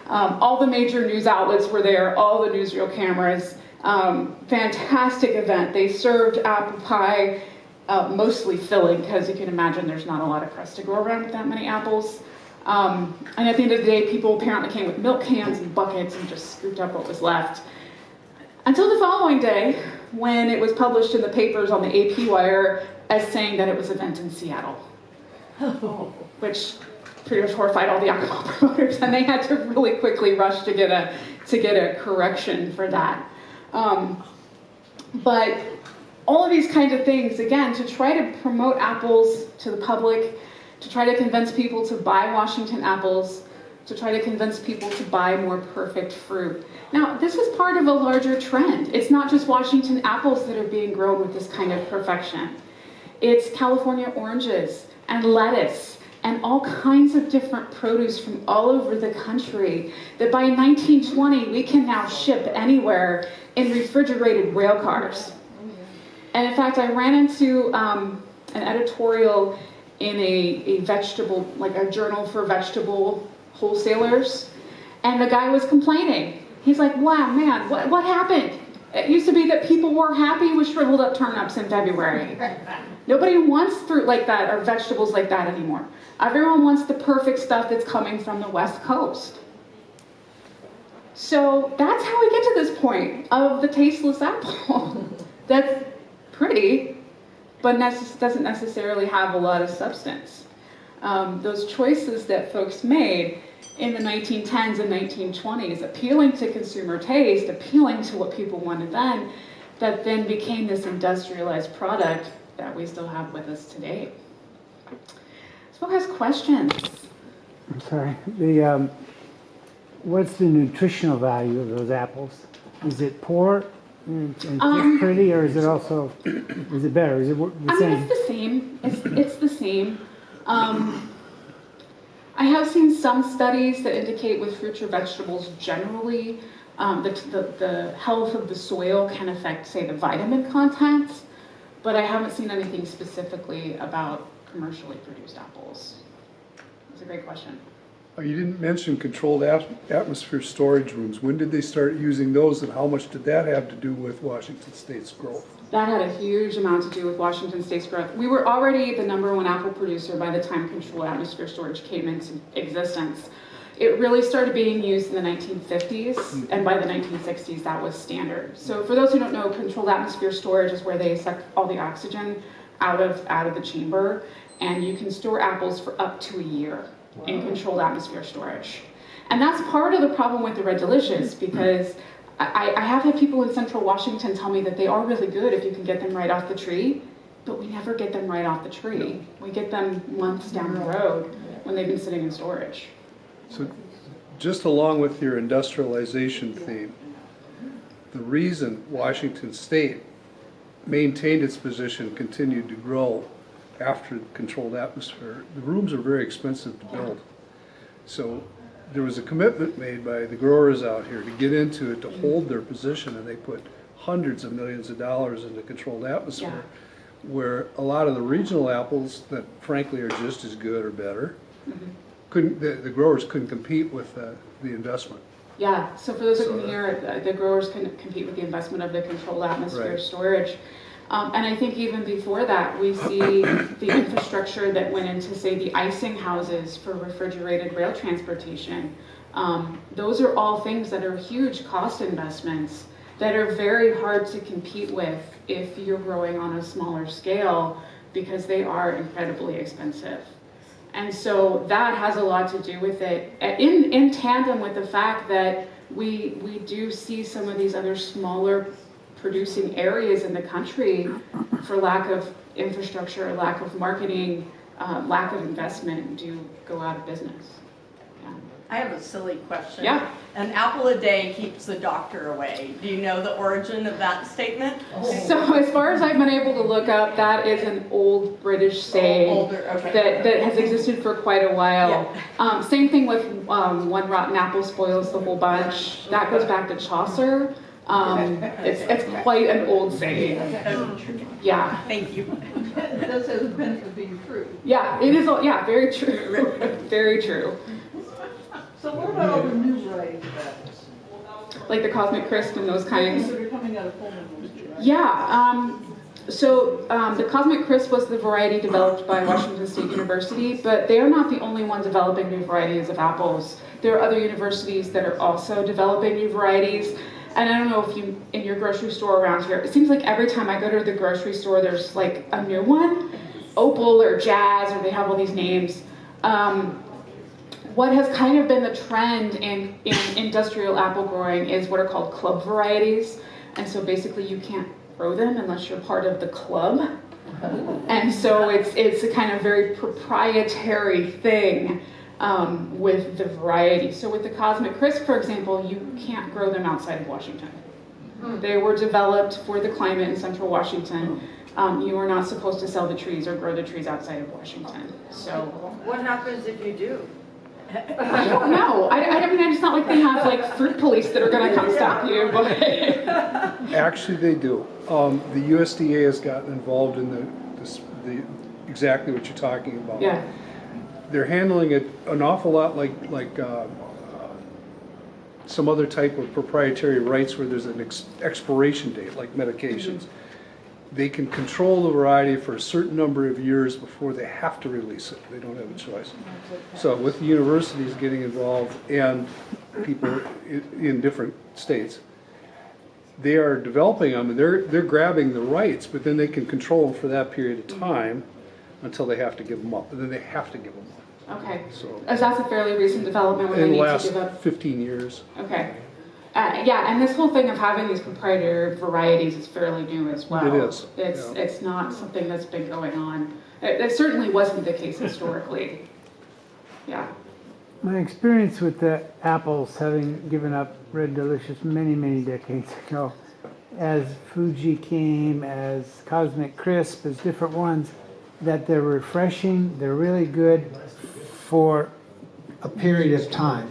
[SPEAKER 2] All the major news outlets were there, all the newsreel cameras. Fantastic event. They served apple pie, mostly filling, because you can imagine there's not a lot of crust to go around with that many apples. And at the end of the day, people apparently came with milk cans and buckets and just scooped up what was left. Until the following day, when it was published in the papers on the AP wire as saying that it was an event in Seattle, which pretty much horrified all the alcohol promoters, and they had to really quickly rush to get a correction for that. But all of these kinds of things, again, to try to promote apples to the public, to try to convince people to buy Washington apples, to try to convince people to buy more perfect fruit. Now, this is part of a larger trend. It's not just Washington apples that are being grown with this kind of perfection. It's California oranges and lettuce and all kinds of different produce from all over the country that by 1920 we can now ship anywhere in refrigerated rail cars. And in fact, I ran into an editorial in a vegetable, like a journal for vegetable wholesalers, and the guy was complaining. He's like, wow, man, what happened? It used to be that people were happy with shriveled up turnips in February. Nobody wants fruit like that or vegetables like that anymore. Everyone wants the perfect stuff that's coming from the West Coast. So that's how we get to this point of the tasteless apple. That's pretty, but doesn't necessarily have a lot of substance. Those choices that folks made in the 1910s and 1920s, appealing to consumer taste, appealing to what people wanted then, that then became this industrialized product that we still have with us today. So who has questions?
[SPEAKER 6] I'm sorry. What's the nutritional value of those apples? Is it poor and just pretty, or is it also, is it better? Is it the same?
[SPEAKER 2] It's the same. It's the same. I have seen some studies that indicate with fruits or vegetables generally, the health of the soil can affect, say, the vitamin content. but I haven't seen anything specifically about commercially produced apples. That's a great question.
[SPEAKER 7] You didn't mention controlled atmosphere storage rooms. When did they start using those, and how much did that have to do with Washington State's growth?
[SPEAKER 2] That had a huge amount to do with Washington State's growth. We were already the #1 apple producer by the time controlled atmosphere storage came into existence. It really started being used in the 1950s, and by the 1960s that was standard. So for those who don't know, controlled atmosphere storage is where they suck all the oxygen out of the chamber, and you can store apples for up to a year in controlled atmosphere storage. And that's part of the problem with the Red Delicious, because I have had people in central Washington tell me that they are really good if you can get them right off the tree, but we never get them right off the tree. We get them months down the road when they've been sitting in storage.
[SPEAKER 7] So just along with your industrialization theme, the reason Washington State maintained its position, continued to grow after the controlled atmosphere, the rooms are very expensive to build. So there was a commitment made by the growers out here to get into it, to hold their position, and they put hundreds of millions of dollars into controlled atmosphere, where a lot of the regional apples that frankly are just as good or better, the growers couldn't compete with the investment.
[SPEAKER 2] Yeah, so for those who can hear, the growers can compete with the investment of the controlled atmosphere storage. And I think even before that, we see the infrastructure that went into, say, the icing houses for refrigerated rail transportation. Those are all things that are huge cost investments that are very hard to compete with if you're growing on a smaller scale, because they are incredibly expensive. And so that has a lot to do with it, in tandem with the fact that we do see some of these other smaller producing areas in the country, for lack of infrastructure, lack of marketing, lack of investment, do go out of business. Yeah.
[SPEAKER 8] I have a silly question.
[SPEAKER 2] Yeah.
[SPEAKER 8] An apple a day keeps the doctor away. Do you know the origin of that statement?
[SPEAKER 2] So as far as I've been able to look up, that is an old British saying that has existed for quite a while. Yeah. Same thing with one rotten apple spoils the whole bunch. That goes back to Chaucer. It's quite an old saying. Yeah.
[SPEAKER 8] Thank you.
[SPEAKER 3] This has been to be true.
[SPEAKER 2] Yeah, it is. Yeah, very true. Very true.
[SPEAKER 3] So what about all the new varieties of apples?
[SPEAKER 2] Like the Cosmic Crisp and those kinds.
[SPEAKER 3] That are coming out of Pullman, right?
[SPEAKER 2] Yeah. So the Cosmic Crisp was the variety developed by Washington State University, but they are not the only one developing new varieties of apples. There are other universities that are also developing new varieties. And I don't know if you, in your grocery store around here, it seems like every time I go to the grocery store, there's like a new one, Opal or Jazz, or they have all these names. What has kind of been the trend in industrial apple growing is what are called club varieties. And so basically you can't grow them unless you're part of the club. And so it's a kind of very proprietary thing with the variety. So with the Cosmic Crisp, for example, you can't grow them outside of Washington. They were developed for the climate in central Washington. You are not supposed to sell the trees or grow the trees outside of Washington. So
[SPEAKER 8] What happens if you do?
[SPEAKER 2] I don't know. I mean, it's not like they have like fruit police that are going to come stop you. But
[SPEAKER 7] Actually, they do. The USDA has gotten involved in the exactly what you're talking about.
[SPEAKER 2] yeah,
[SPEAKER 7] They're handling it an awful lot like some other type of proprietary rights where there's an expiration date, like medications. They can control the variety for a certain number of years before they have to release it. They don't have a choice. So with the universities getting involved and people in different states, they are developing them, and they're grabbing the rights, but then they can control them for that period of time until they have to give them up, and then they have to give them up.
[SPEAKER 2] okay.
[SPEAKER 7] So
[SPEAKER 2] As that's a fairly recent development when
[SPEAKER 7] in
[SPEAKER 2] they
[SPEAKER 7] the
[SPEAKER 2] need
[SPEAKER 7] last
[SPEAKER 2] to give up.
[SPEAKER 7] 15 years.
[SPEAKER 2] Okay. Yeah, and this whole thing of having these proprietary varieties is fairly new as well.
[SPEAKER 7] It is,
[SPEAKER 2] It's not something that's been going on. It certainly wasn't the case historically. Yeah.
[SPEAKER 6] My experience with the apples, having given up Red Delicious many, many decades ago, as Fuji came, as Cosmic Crisp, as different ones, that they're refreshing, they're really good for a period of time.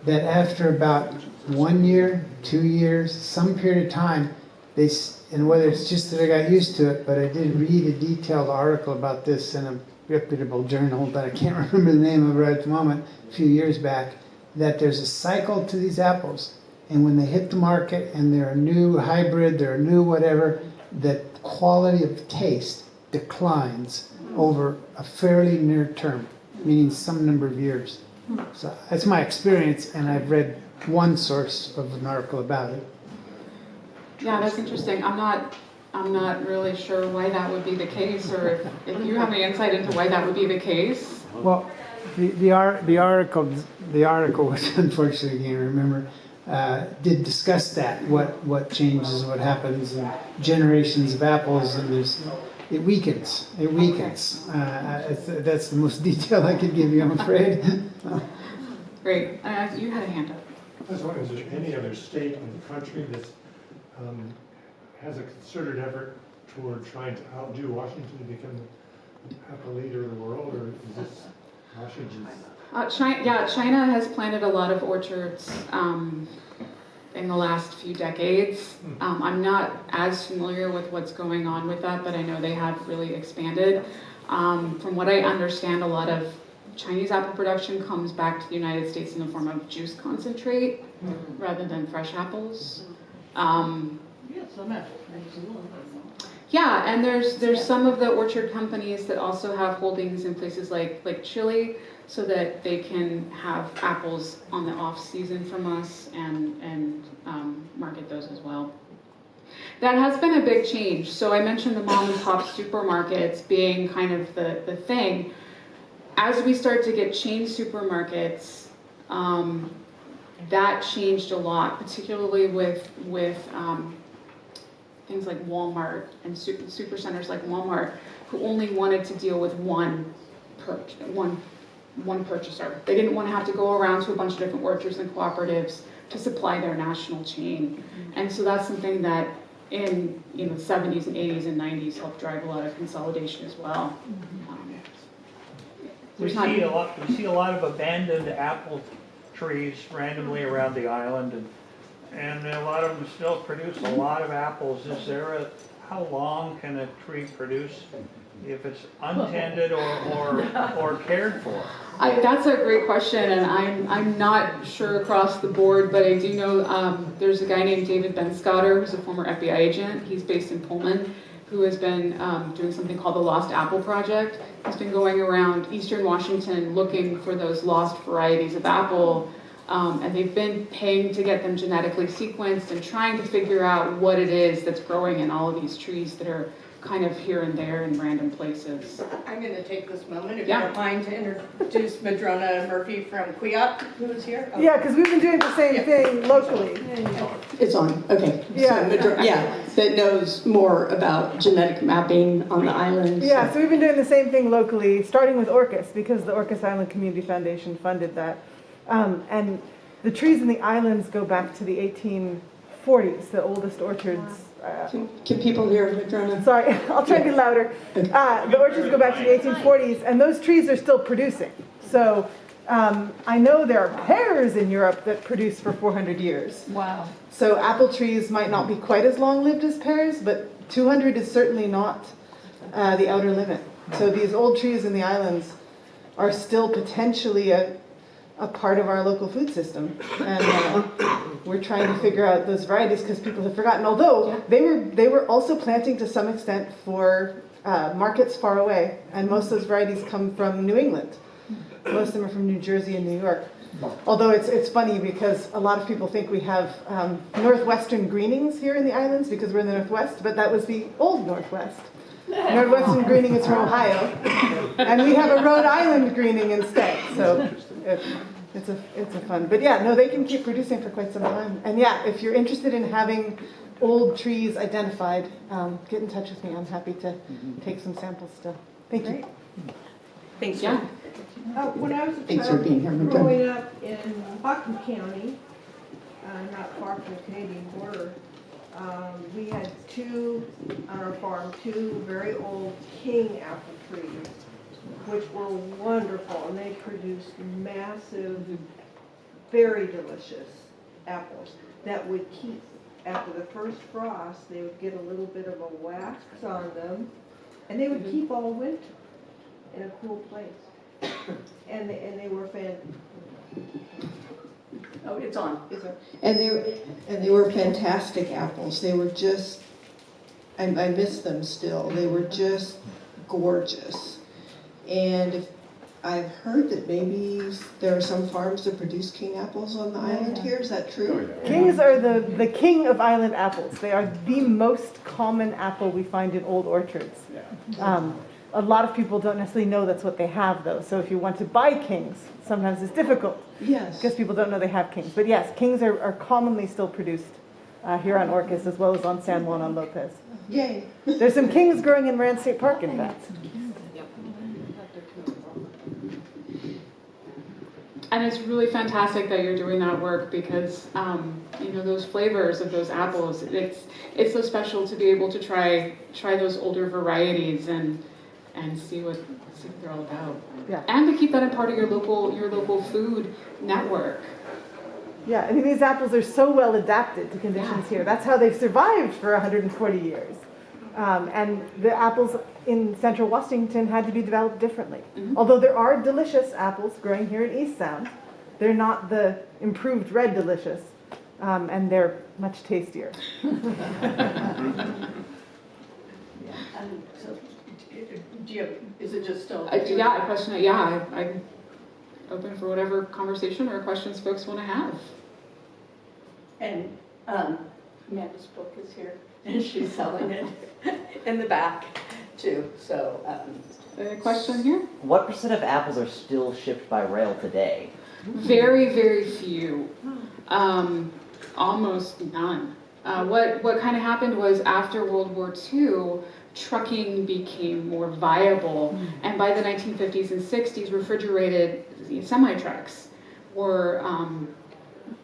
[SPEAKER 6] That after about 1 year, 2 years, some period of time, and whether it's just that I got used to it, but I did read a detailed article about this in a reputable journal that I can't remember the name of right at the moment, a few years back, that there's a cycle to these apples. And when they hit the market and they're a new hybrid, they're a new whatever, the quality of taste declines over a fairly near term, meaning some number of years. So that's my experience, and I've read one source of an article about it.
[SPEAKER 2] Yeah, that's interesting. I'm not really sure why that would be the case, or if you have any insight into why that would be the case.
[SPEAKER 6] Well, the article, which unfortunately I can't remember, did discuss that, what changes, what happens, and generations of apples, and it weakens. That's the most detail I could give you, I'm afraid.
[SPEAKER 2] Great. You had a hand up.
[SPEAKER 9] I was wondering, is there any other state in the country that has a concerted effort toward trying to outdo Washington to become the apple leader of the world, or is this Washington's?
[SPEAKER 2] China has planted a lot of orchards in the last few decades. I'm not as familiar with what's going on with that, but I know they have really expanded. From what I understand, a lot of Chinese apple production comes back to the United States in the form of juice concentrate rather than fresh apples. Yeah, and there's some of the orchard companies that also have holdings in places like Chile, so that they can have apples on the off season from us and market those as well. That has been a big change. So I mentioned the mom and pop supermarkets being kind of the thing. As we start to get chain supermarkets, that changed a lot, particularly with things like Walmart and super centers like Walmart, who only wanted to deal with one purchaser. They didn't want to have to go around to a bunch of different orchards and cooperatives to supply their national chain. And so that's something that in the 70s and 80s and 90s helped drive a lot of consolidation as well.
[SPEAKER 3] We see a lot of abandoned apple trees randomly around the island, and a lot of them still produce a lot of apples. How long can a tree produce if it's untended or cared for?
[SPEAKER 2] That's a great question, and I'm not sure across the board, but I do know there's a guy named David Benscotter, who's a former FBI agent. He's based in Pullman, who has been doing something called the Lost Apple Project. He's been going around eastern Washington looking for those lost varieties of apple, and they've been paying to get them genetically sequenced and trying to figure out what it is that's growing in all of these trees that are kind of here and there in random places.
[SPEAKER 8] I'm going to take this moment, if you don't mind, to introduce Madrona Murphy from QUIOP, who is here. Oh.
[SPEAKER 10] Yeah, because we've been doing the same thing locally.
[SPEAKER 1] It's on, okay.
[SPEAKER 10] Yeah.
[SPEAKER 1] So, that knows more about genetic mapping on the island.
[SPEAKER 10] Yeah, so we've been doing the same thing locally, starting with Orcas, because the Orcas Island Community Foundation funded that. And the trees in the islands go back to the 1840s, the oldest orchards.
[SPEAKER 1] Can people hear Madrona?
[SPEAKER 10] Sorry, I'll try to be louder. The orchards go back to the 1840s, and those trees are still producing. So I know there are pears in Europe that produce for 400 years.
[SPEAKER 5] Wow.
[SPEAKER 10] So apple trees might not be quite as long-lived as pears, but 200 is certainly not the outer limit. So these old trees in the islands are still potentially a part of our local food system, and we're trying to figure out those varieties because people have forgotten. Although they were also planting to some extent for markets far away, and most of those varieties come from New England. Most of them are from New Jersey and New York. Although it's funny because a lot of people think we have northwestern greenings here in the islands because we're in the Northwest, but that was the old Northwest. Northwestern greening is from Ohio, and we have a Rhode Island greening instead. So it's a fun. But yeah, no, they can keep producing for quite some time. And yeah, if you're interested in having old trees identified, get in touch with me. I'm happy to take some samples still. Thank you.
[SPEAKER 8] Thanks,
[SPEAKER 2] Yeah.
[SPEAKER 8] When I was a
[SPEAKER 1] Thanks for being here,
[SPEAKER 8] child
[SPEAKER 1] Madrona.
[SPEAKER 8] growing up in Buckham County, not far from the Canadian border, we had on our farm, two very old king apple trees, which were wonderful, and they produced massive, very delicious apples that would keep after the first frost, they would get a little bit of a wax on them, and they would keep all winter in a cool place. And they were
[SPEAKER 1] Oh, it's on.
[SPEAKER 8] and they were fantastic apples. They were just, I miss them still. They were just gorgeous. And I've heard that maybe there are some farms that produce king apples on the island here. Is that true?
[SPEAKER 10] Kings are the king of island apples. They are the most common apple we find in old orchards. A lot of people don't necessarily know that's what they have, though. So if you want to buy kings, sometimes it's difficult.
[SPEAKER 8] Yes.
[SPEAKER 10] Because people don't know they have kings. But yes, kings are commonly still produced here on Orcas as well as on San Juan on Lopez.
[SPEAKER 8] Yay.
[SPEAKER 10] There's some kings growing in Moran State Park, in fact.
[SPEAKER 2] And it's really fantastic that you're doing that work because, you know, those flavors of those apples, it's so special to be able to try those older varieties and see what they're all about.
[SPEAKER 10] Yeah.
[SPEAKER 2] And to keep that a part of your local food network.
[SPEAKER 10] Yeah, I mean, these apples are so well adapted to conditions here. That's how they've survived for 140 years. And the apples in central Washington had to be developed differently.
[SPEAKER 2] Mm-hmm.
[SPEAKER 10] Although there are delicious apples growing here in East Sound, they're not the improved red delicious, and they're much tastier.
[SPEAKER 1] So, do you have, is it just still?
[SPEAKER 2] Yeah, a question. Yeah, I'm open for whatever conversation or questions folks want to have.
[SPEAKER 1] And Amanda's book is here, and she's selling it in the back too. So,
[SPEAKER 2] A question here?
[SPEAKER 11] What % of apples are still shipped by rail today?
[SPEAKER 2] Very, very few. Almost none. What kind of happened was after World War II, trucking became more viable, and by the 1950s and 60s, refrigerated semi-trucks were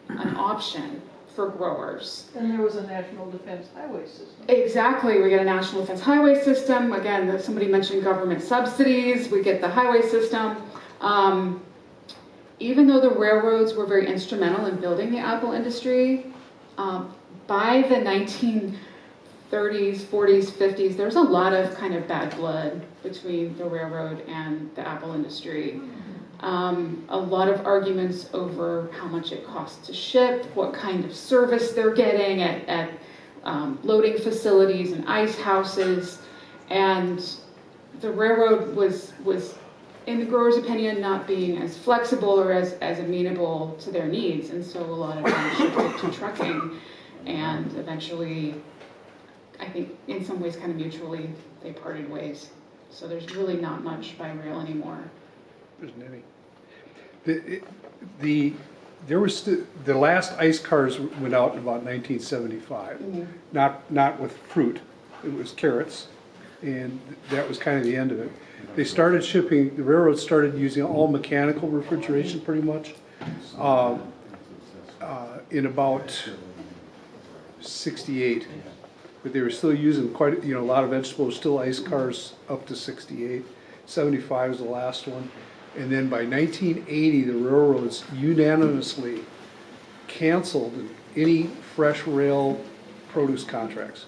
[SPEAKER 2] an option for growers.
[SPEAKER 5] And there was a National Defense Highway System.
[SPEAKER 2] Exactly, we get a National Defense Highway System. Again, somebody mentioned government subsidies. We get the highway system. Even though the railroads were very instrumental in building the apple industry, by the 1930s, 40s, 50s, there's a lot of kind of bad blood between the railroad and the apple industry. A lot of arguments over how much it costs to ship, what kind of service they're getting at loading facilities and ice houses, and the railroad was in the grower's opinion, not being as flexible or as amenable to their needs, and so a lot of them shifted to trucking, and eventually, I think in some ways kind of mutually, they parted ways. So there's really not much by rail anymore.
[SPEAKER 7] There isn't any. There was the last ice cars went out in about 1975. Not with fruit, it was carrots, and that was kind of the end of it. They started shipping. The railroad started using all mechanical refrigeration, pretty much, in about '68. But they were still using quite, a lot of vegetables, still ice cars up to '68. '75 was the last one. And then by 1980, the railroads unanimously canceled any fresh rail produce contracts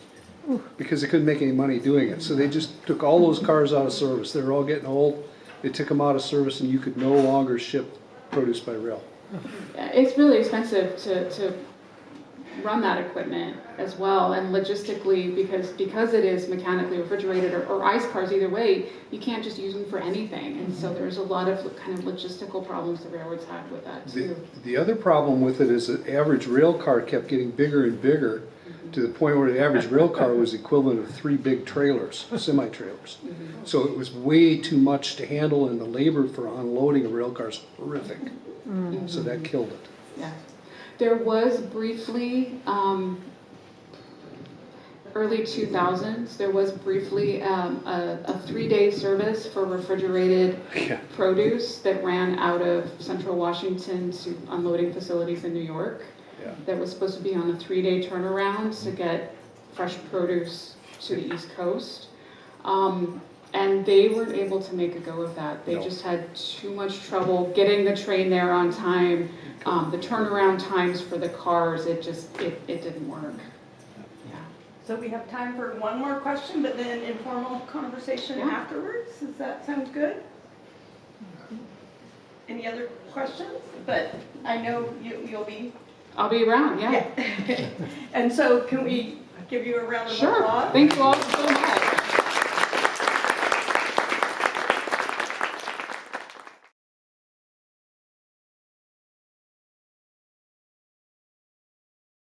[SPEAKER 7] because they couldn't make any money doing it. So they just took all those cars out of service. They were all getting old. They took them out of service, and you could no longer ship produce by rail.
[SPEAKER 2] It's really expensive to run that equipment as well, and logistically, because it is mechanically refrigerated or ice cars, either way, you can't just use them for anything, and so there's a lot of kind of logistical problems the railroads had with that too.
[SPEAKER 7] The other problem with it is the average rail car kept getting bigger and bigger to the point where the average rail car was equivalent of 3 big trailers, semi-trailers. So it was way too much to handle, and the labor for unloading a rail car is horrific. So that killed it.
[SPEAKER 2] Yeah. There was briefly, early 2000s, there was briefly a 3-day service for refrigerated produce that ran out of central Washington to unloading facilities in New York.
[SPEAKER 7] Yeah.
[SPEAKER 2] That was supposed to be on a 3-day turnaround to get fresh produce to the East Coast. And they weren't able to make a go of that. They just had too much trouble getting the train there on time. The turnaround times for the cars, it didn't work.
[SPEAKER 8] So we have time for one more question, but then informal conversation
[SPEAKER 2] Yeah.
[SPEAKER 8] afterwards. Does that sound good? Any other questions? But I know you'll be.
[SPEAKER 2] I'll be around, yeah.
[SPEAKER 8] And so can we give you a round of
[SPEAKER 2] Sure.
[SPEAKER 8] applause?
[SPEAKER 2] Thank you all so much.